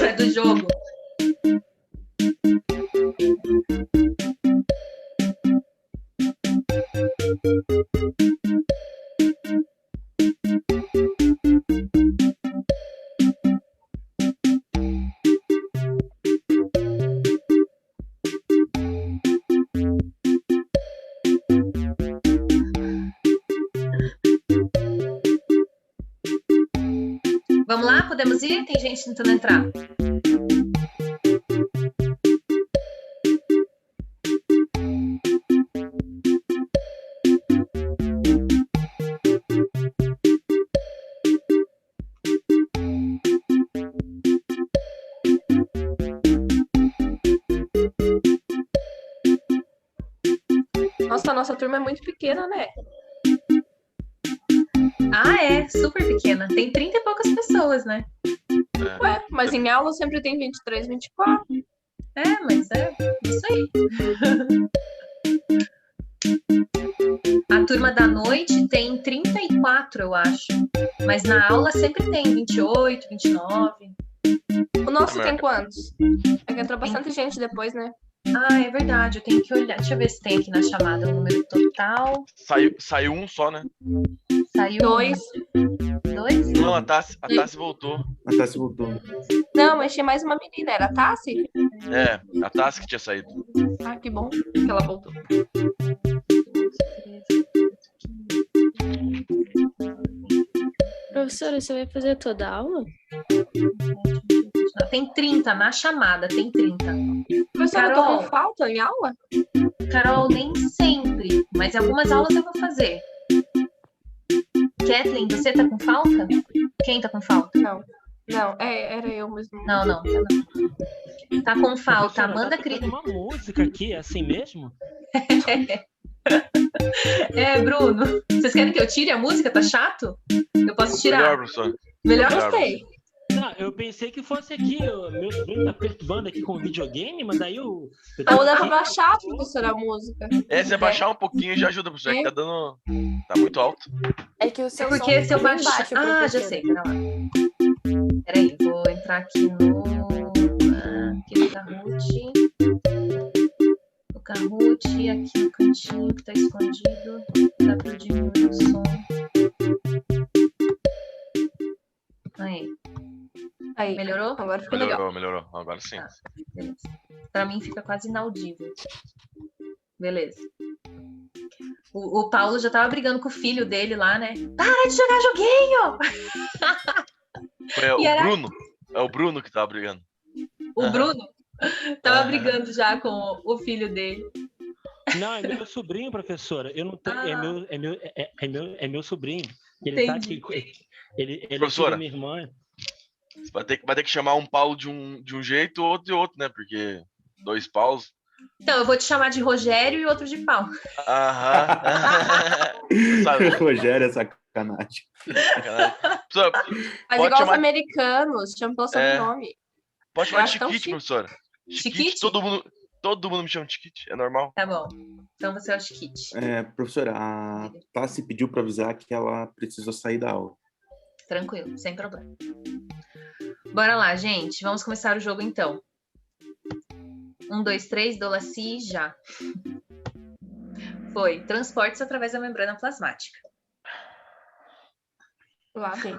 A: É do jogo. Vamos lá? Podemos ir? Tem gente tentando entrar.
E: Nossa, a nossa turma é muito pequena, né?
A: Ah, é. Super pequena. Tem 30 e poucas pessoas, né?
E: Ué, mas em aula sempre tem 23, 24.
A: É, mas é isso aí. A turma da noite tem 34, eu acho. Mas na aula sempre tem 28, 29.
E: O nosso tem quantos? É que entrou bastante gente depois, né?
A: Ah, é verdade. Eu tenho que olhar. Deixa eu ver se tem aqui na chamada o número total.
C: Saiu um só, né?
A: Saiu
E: 2.
A: 2?
C: Não, a Tassi voltou.
H: A Tassi voltou.
E: Não, mas tinha mais uma menina. Era a Tassi?
C: É, a Tassi que tinha saído.
E: Ah, que bom que ela voltou.
I: Professora, você vai fazer toda a aula?
A: Tem 30 na chamada, tem 30.
E: Professora, eu tô
A: Carol.
E: com falta em aula?
A: Carol, nem sempre, mas algumas aulas eu vou fazer. Kathleen, você tá com falta? Quem tá com falta?
E: Não. Não, era eu mesmo.
A: Não. Tá com falta. Amanda
J: Tá
A: Cris.
J: tocando uma música aqui, é assim mesmo?
A: É, Bruno. Vocês querem que eu tire a música? Tá chato? Eu posso tirar.
C: Melhor, professor.
A: Melhor
C: Melhor.
A: gostei.
J: Não, eu pensei que fosse aqui, meu sobrinho tá perturbando aqui com o videogame, mas daí eu
E: Ou dá pra baixar, professora, a música.
C: É, se baixar um pouquinho já ajuda, professor. Que tá dando. Tá muito alto.
G: É que o seu
A: Porque
G: som
A: se eu
G: fica bem
A: baixar.
G: baixo,
A: Ah, já
G: professora.
A: sei. Pera lá. Peraí, vou entrar aqui aqui no Kahoot. No Kahoot, aqui no cantinho que tá escondido. Dá pra diminuir o som. Aí. Melhorou?
E: Agora ficou legal.
C: Melhorou. Agora sim.
A: Tá, beleza. Pra mim fica quase inaudível. Beleza. O Paulo já tava brigando com o filho dele lá, né? Para de jogar joguinho!
C: É o
A: E era-
C: Bruno. É o Bruno que tava brigando.
A: O Bruno tava brigando já com o filho dele.
J: Não, é meu sobrinho, professora. Eu não tenho.
A: Ah.
J: É meu sobrinho. Ele tá
A: Entendi.
J: aqui. Ele é
C: Professora.
J: minha irmã.
C: Você vai ter que chamar um Paulo de um jeito, outro de outro, né? Porque 2 Paulos.
A: Então, eu vou te chamar de Rogério e outro de Paulo.
C: Aham. Sabe?
H: Rogério é sacanagem.
C: Professora,
E: Mas
C: pode
E: igual os
C: chamar-
E: americanos, chama pelo sobrenome.
C: pode
E: Eu
C: chamar de
E: acho tão
C: Chiquite,
E: chique.
C: professora.
A: Chiquite?
C: Todo mundo me chama de Chiquite, é normal.
A: Tá bom. Então você é o Chiquite.
H: Professora, a Tassi pediu para avisar que ela precisou sair da aula.
A: Tranquilo, sem problema. Bora lá, gente. Vamos começar o jogo então. 1, 2, 3, Dolaci, já. Foi. Transportes através da membrana plasmática.
E: Lá vem.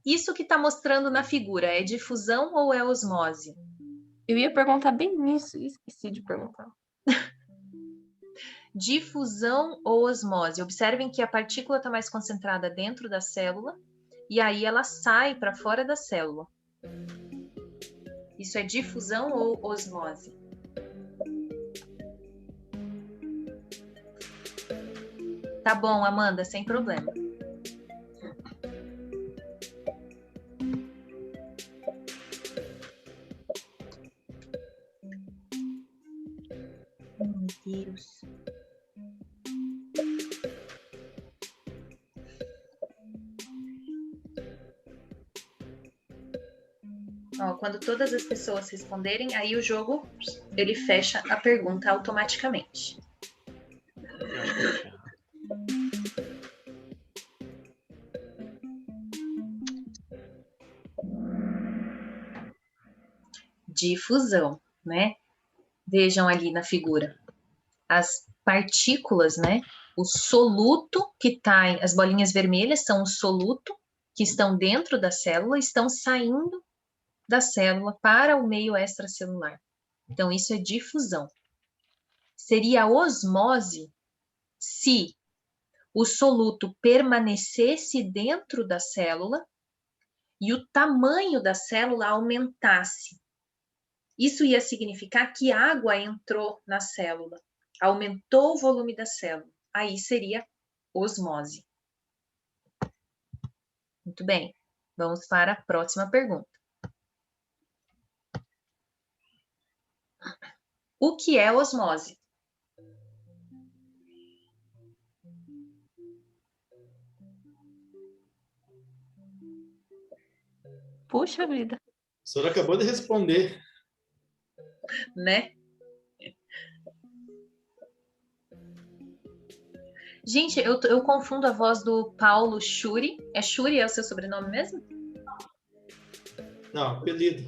A: Isso que está mostrando na figura é difusão ou é osmose?
E: Eu ia perguntar bem isso e esqueci de perguntar.
A: Difusão ou osmose? Observem que a partícula está mais concentrada dentro da célula e aí ela sai para fora da célula. Isso é difusão ou osmose? Tá bom, Amanda, sem problema. Meu Deus. Ó, quando todas as pessoas responderem, aí o jogo ele fecha a pergunta automaticamente. Difusão, né? Vejam ali na figura. As partículas, né? O soluto que tá, as bolinhas vermelhas são o soluto que estão dentro da célula, estão saindo da célula para o meio extracelular. Então, isso é difusão. Seria osmose se o soluto permanecesse dentro da célula e o tamanho da célula aumentasse. Isso ia significar que água entrou na célula, aumentou o volume da célula. Aí seria osmose. Muito bem, vamos para a próxima pergunta. O que é osmose?
E: Puxa vida.
D: A senhora acabou de responder.
A: Né? Gente, eu confundo a voz do Paulo Shuri. É Shuri, é o seu sobrenome mesmo?
D: Não, apelido.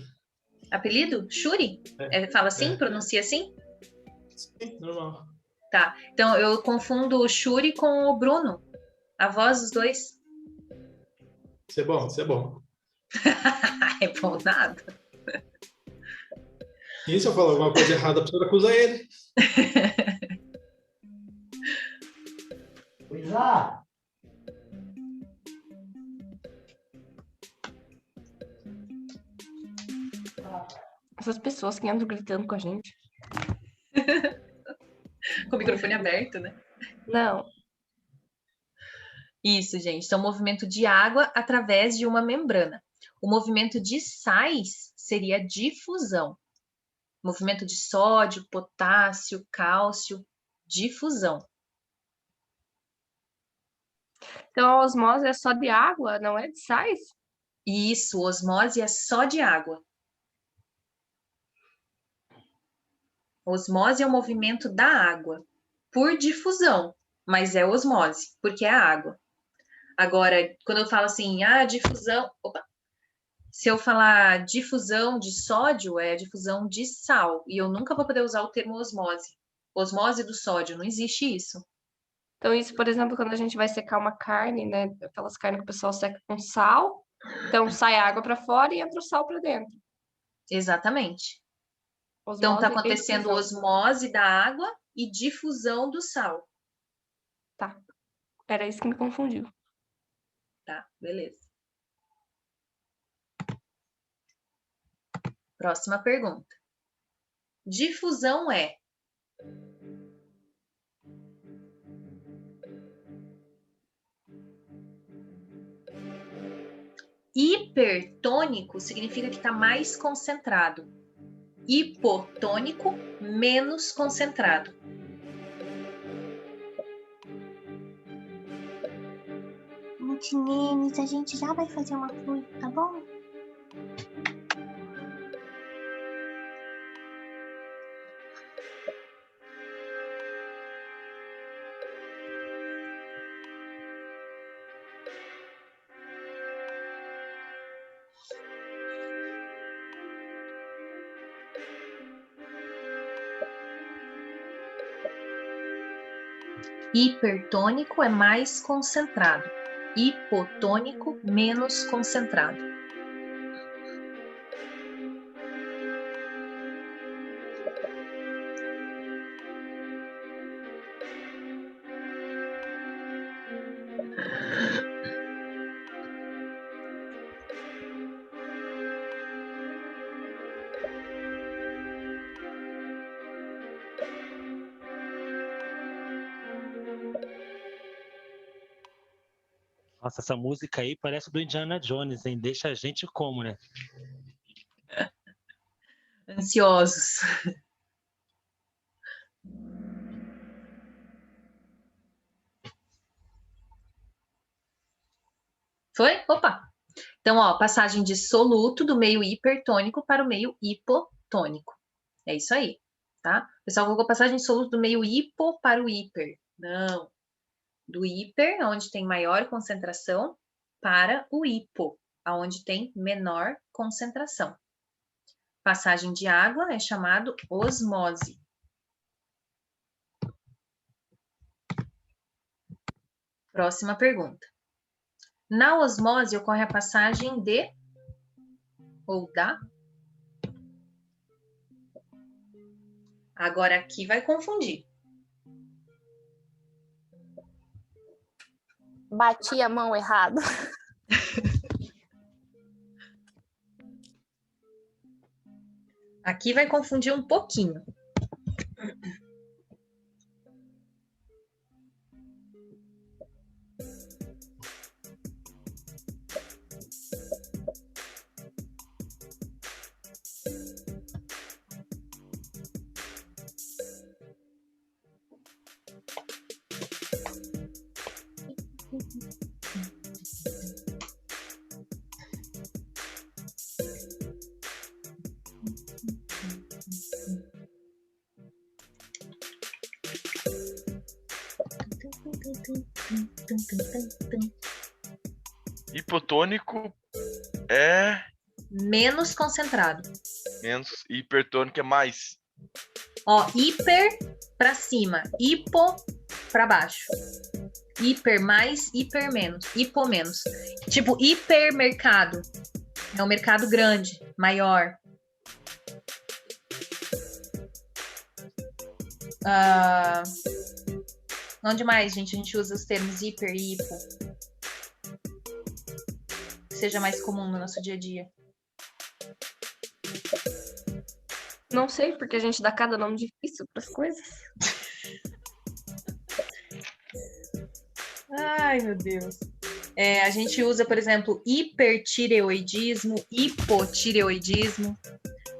A: Apelido? Shuri? Fala assim?
D: É.
A: Pronuncia assim?
D: Sim, normal.
A: Tá. Então, eu confundo o Shuri com o Bruno. A voz dos dois.
D: Isso é bom, isso é bom.
A: É bom nada.
D: E se eu falar alguma coisa errada, a senhora acusa ele.
E: Essas pessoas que andam gritando com a gente.
A: Com o microfone aberto, né?
E: Não.
A: Isso, gente. Então, movimento de água através de uma membrana. O movimento de sais seria difusão. Movimento de sódio, potássio, cálcio, difusão.
E: Então a osmose é só de água, não é de sais?
A: Isso, osmose é só de água. Osmose é o movimento da água por difusão, mas é osmose, porque é água. Agora, quando eu falo assim, difusão... Opa! Se eu falar difusão de sódio, é difusão de sal. E eu nunca vou poder usar o termo osmose. Osmose do sódio, não existe isso.
E: Então isso, por exemplo, quando a gente vai secar uma carne, né? Aquelas carnes que o pessoal seca com sal. Então sai a água para fora e entra o sal para dentro.
A: Exatamente.
E: Osmose
A: Então está
E: e
A: acontecendo
E: difusão.
A: osmose da água e difusão do sal.
E: Tá. Era isso que me confundiu.
A: Tá, beleza. Próxima pergunta. Difusão é hipertônico, significa que está mais concentrado. Hipotônico, menos concentrado.
K: Meninas, a gente já vai fazer uma fluida, tá bom?
A: Hipertônico é mais concentrado. Hipotônico, menos concentrado.
J: Nossa, essa música aí parece do Indiana Jones, hein? Deixa a gente como, né?
A: Ansiosos. Foi? Opa! Então, ó, passagem de soluto do meio hipertônico para o meio hipotônico. É isso aí, tá? O pessoal colocou passagem de soluto do meio hipo para o hiper. Não. Do hiper, onde tem maior concentração, para o hipo, onde tem menor concentração. Passagem de água é chamado osmose. Próxima pergunta. Na osmose ocorre a passagem de ou da? Agora aqui vai confundir.
G: bati a mão errado.
A: Aqui vai confundir um pouquinho.
C: Hipotônico é
A: Menos concentrado.
C: menos, e hipertônico é mais.
A: Ó, hiper para cima, hipo para baixo. Hiper mais, hiper menos, hipo menos. Tipo, hipermercado. É um mercado grande, maior. Onde mais, gente, a gente usa os termos hiper e hipo? Que seja mais comum no nosso dia a dia.
E: Não sei, porque a gente dá cada nome difícil para as coisas.
A: Ai, meu Deus. A gente usa, por exemplo, hipertireoidismo, hipotireoidismo.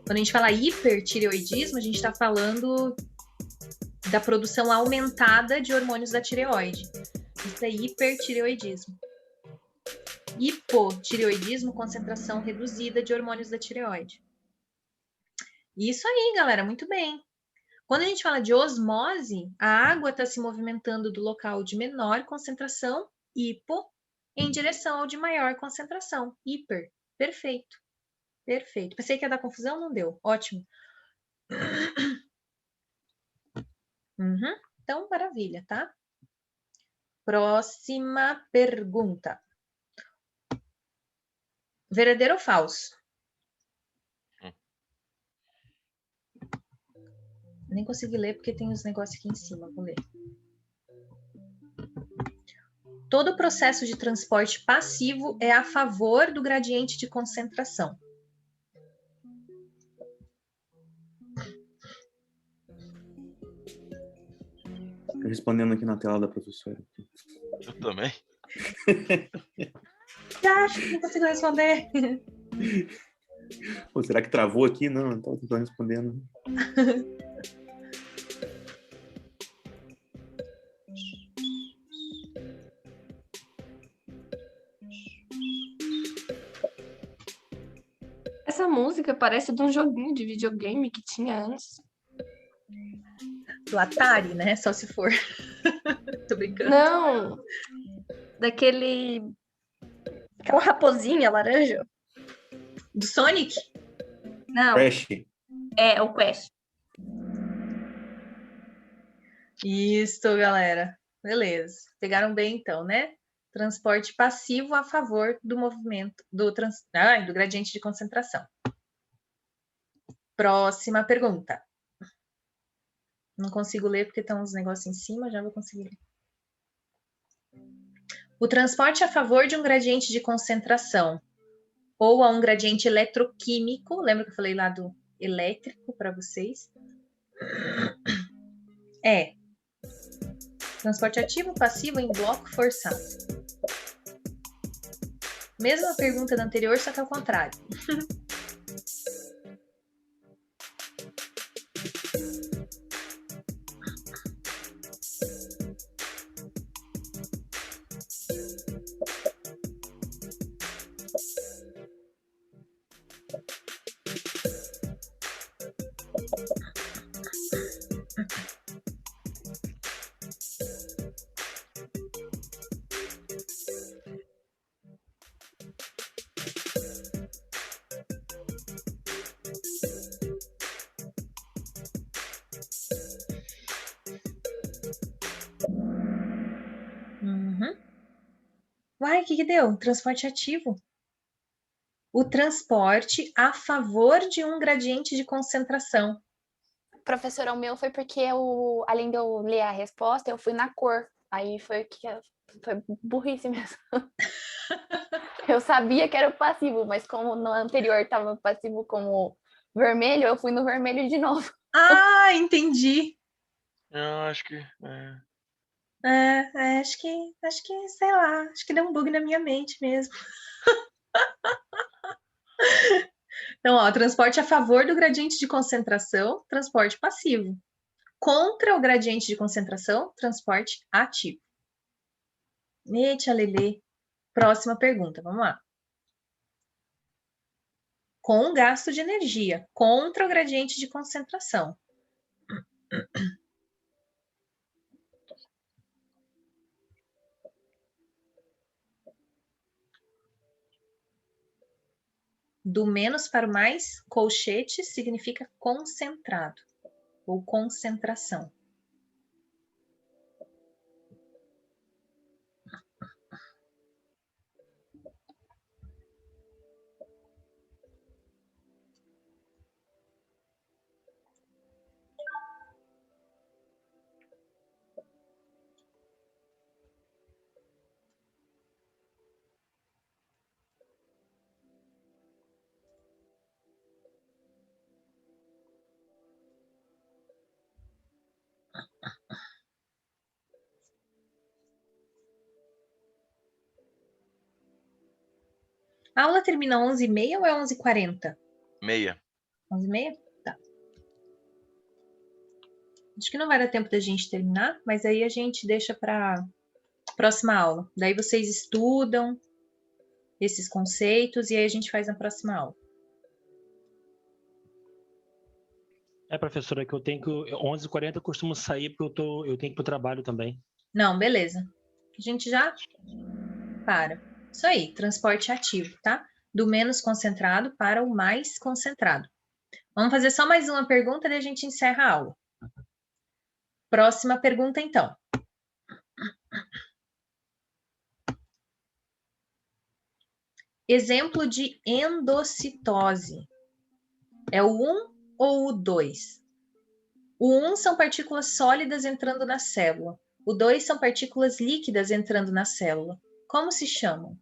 A: Quando a gente fala hipertireoidismo, a gente está falando da produção aumentada de hormônios da tireoide. Isso é hipertireoidismo. Hipotireoidismo, concentração reduzida de hormônios da tireoide. Isso aí, galera, muito bem. Quando a gente fala de osmose, a água está se movimentando do local de menor concentração, hipo, em direção ao de maior concentração, hiper. Perfeito. Perfeito. Pensei que ia dar confusão, não deu. Ótimo. Então, maravilha, tá? Próxima pergunta. Verdadeiro ou falso? Nem consegui ler porque tem os negócios aqui em cima. Vou ler. Todo processo de transporte passivo é a favor do gradiente de concentração.
H: Tô respondendo aqui na tela da professora.
C: Eu também.
A: Acho que não consigo responder.
H: Pô, será que travou aqui? Não, então tô respondendo.
E: Essa música parece de um joguinho de videogame que tinha antes.
A: Do Atari, né? Só se for. Tô brincando.
E: Não! Aquela raposinha laranja.
A: Do Sonic?
E: Não.
H: Crash.
E: É, o Crash.
A: Isso, galera. Beleza. Pegaram bem, então, né? Transporte passivo a favor do movimento, do gradiente de concentração. Próxima pergunta. Não consigo ler porque estão uns negócios em cima, já vou conseguir ler. O transporte a favor de um gradiente de concentração ou a um gradiente eletroquímico, lembra que eu falei lá do elétrico para vocês? É transporte ativo, passivo, em bloco, forçado. Mesma pergunta da anterior, só que ao contrário. Uai, o que deu? Transporte ativo. O transporte a favor de um gradiente de concentração.
G: Professora, o meu foi porque além de eu ler a resposta, eu fui na cor. Aí foi o que a Foi burrice mesmo. Eu sabia que era o passivo, mas como no anterior estava passivo como vermelho, eu fui no vermelho de novo.
A: Ah, entendi.
C: Eu acho que.
A: Acho que, sei lá, acho que deu um bug na minha mente mesmo. Então, ó, transporte a favor do gradiente de concentração, transporte passivo. Contra o gradiente de concentração, transporte ativo. Eita, Lelê. Próxima pergunta, vamos lá. Com gasto de energia, contra o gradiente de concentração. Do menos para o mais, colchete significa concentrado ou concentração. A aula termina 11h30 ou é 11h40?
C: Meia.
A: 11h30? Tá. Acho que não vai dar tempo da gente terminar, mas aí a gente deixa para próxima aula. Daí vocês estudam esses conceitos e aí a gente faz na próxima aula.
J: Professora, que eu tenho que 11h40 eu costumo sair porque eu tenho que ir pro trabalho também.
A: Não, beleza. A gente já para. Isso aí, transporte ativo, tá? Do menos concentrado para o mais concentrado. Vamos fazer só mais uma pergunta e a gente encerra a aula. Próxima pergunta, então. Exemplo de endocitose. É o 1 ou o 2? O 1 são partículas sólidas entrando na célula. O 2 são partículas líquidas entrando na célula. Como se chamam?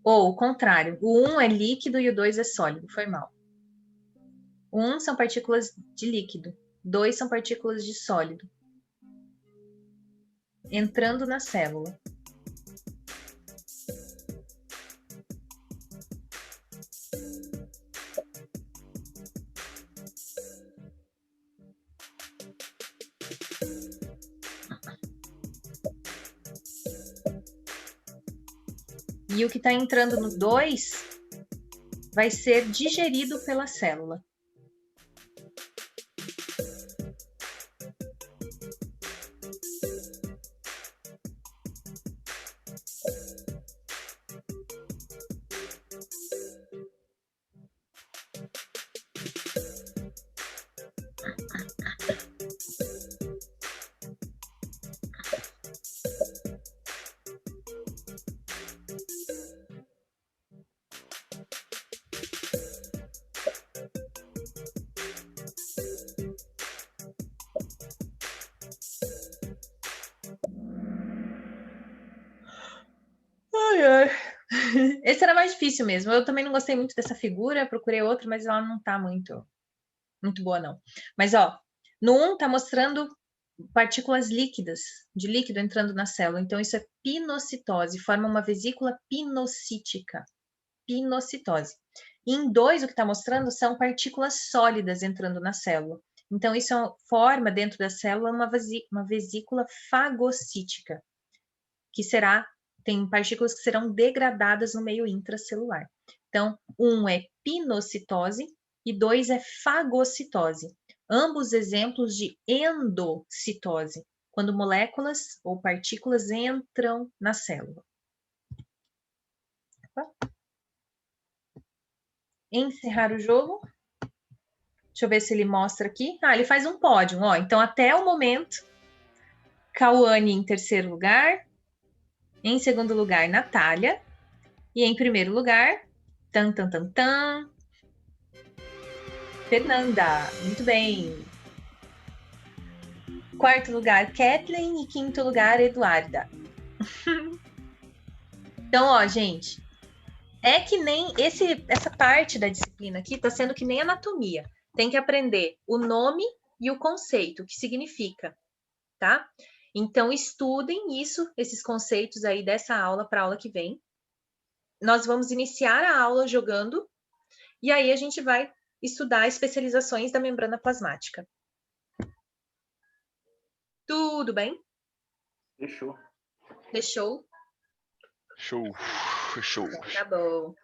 A: Ou o contrário, o 1 é líquido e o 2 é sólido. Foi mal. O 1 são partículas de líquido. 2 são partículas de sólido. Entrando na célula. E o que está entrando no 2 vai ser digerido pela célula. Esse era mais difícil mesmo. Eu também não gostei muito dessa figura, procurei outra, mas ela não tá muito boa, não. Mas, ó, no 1 tá mostrando partículas líquidas, de líquido entrando na célula. Então, isso é pinocitose, forma uma vesícula pinocítica. Pinocitose. E em 2, o que está mostrando são partículas sólidas entrando na célula. Então, isso forma dentro da célula uma vesícula fagocítica, que tem partículas que serão degradadas no meio intracelular. Então, 1 é pinocitose e 2 é fagocitose. Ambos exemplos de endocitose, quando moléculas ou partículas entram na célula. Encerrar o jogo. Deixa eu ver se ele mostra aqui. Ele faz um pódio, ó. Então, até o momento, Cauane em terceiro lugar. Em segundo lugar, Natália. E em primeiro lugar, Fernanda. Muito bem. Quarto lugar, Kathleen. E quinto lugar, Eduarda. Então, ó, gente, é que nem essa parte da disciplina aqui tá sendo que nem anatomia. Tem que aprender o nome e o conceito, o que significa, tá? Então, estudem esses conceitos aí dessa aula para a aula que vem. Nós vamos iniciar a aula jogando e aí a gente vai estudar especializações da membrana plasmática. Tudo bem?
H: Fechou.
A: Fechou?
C: Show. Show.
A: Tá bom.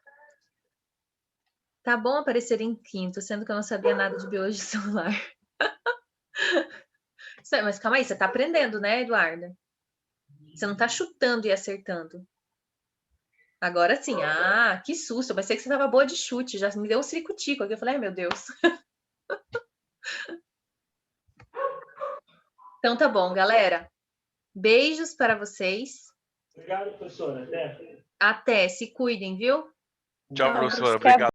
A: Tá bom aparecer em quinto, sendo que eu não sabia nada de biologia celular. Mas calma aí, você tá aprendendo, né, Eduarda? Você não tá chutando e acertando. Agora sim. Ah, que susto. Eu pensei que você tava boa de chute. Já me deu um ciricutico aqui. Eu falei, ai, meu Deus. Então tá bom, galera. Beijos para vocês.
J: Obrigado, professora. Até.
A: Até. Se cuidem, viu?
C: Tchau, professora. Obrigado.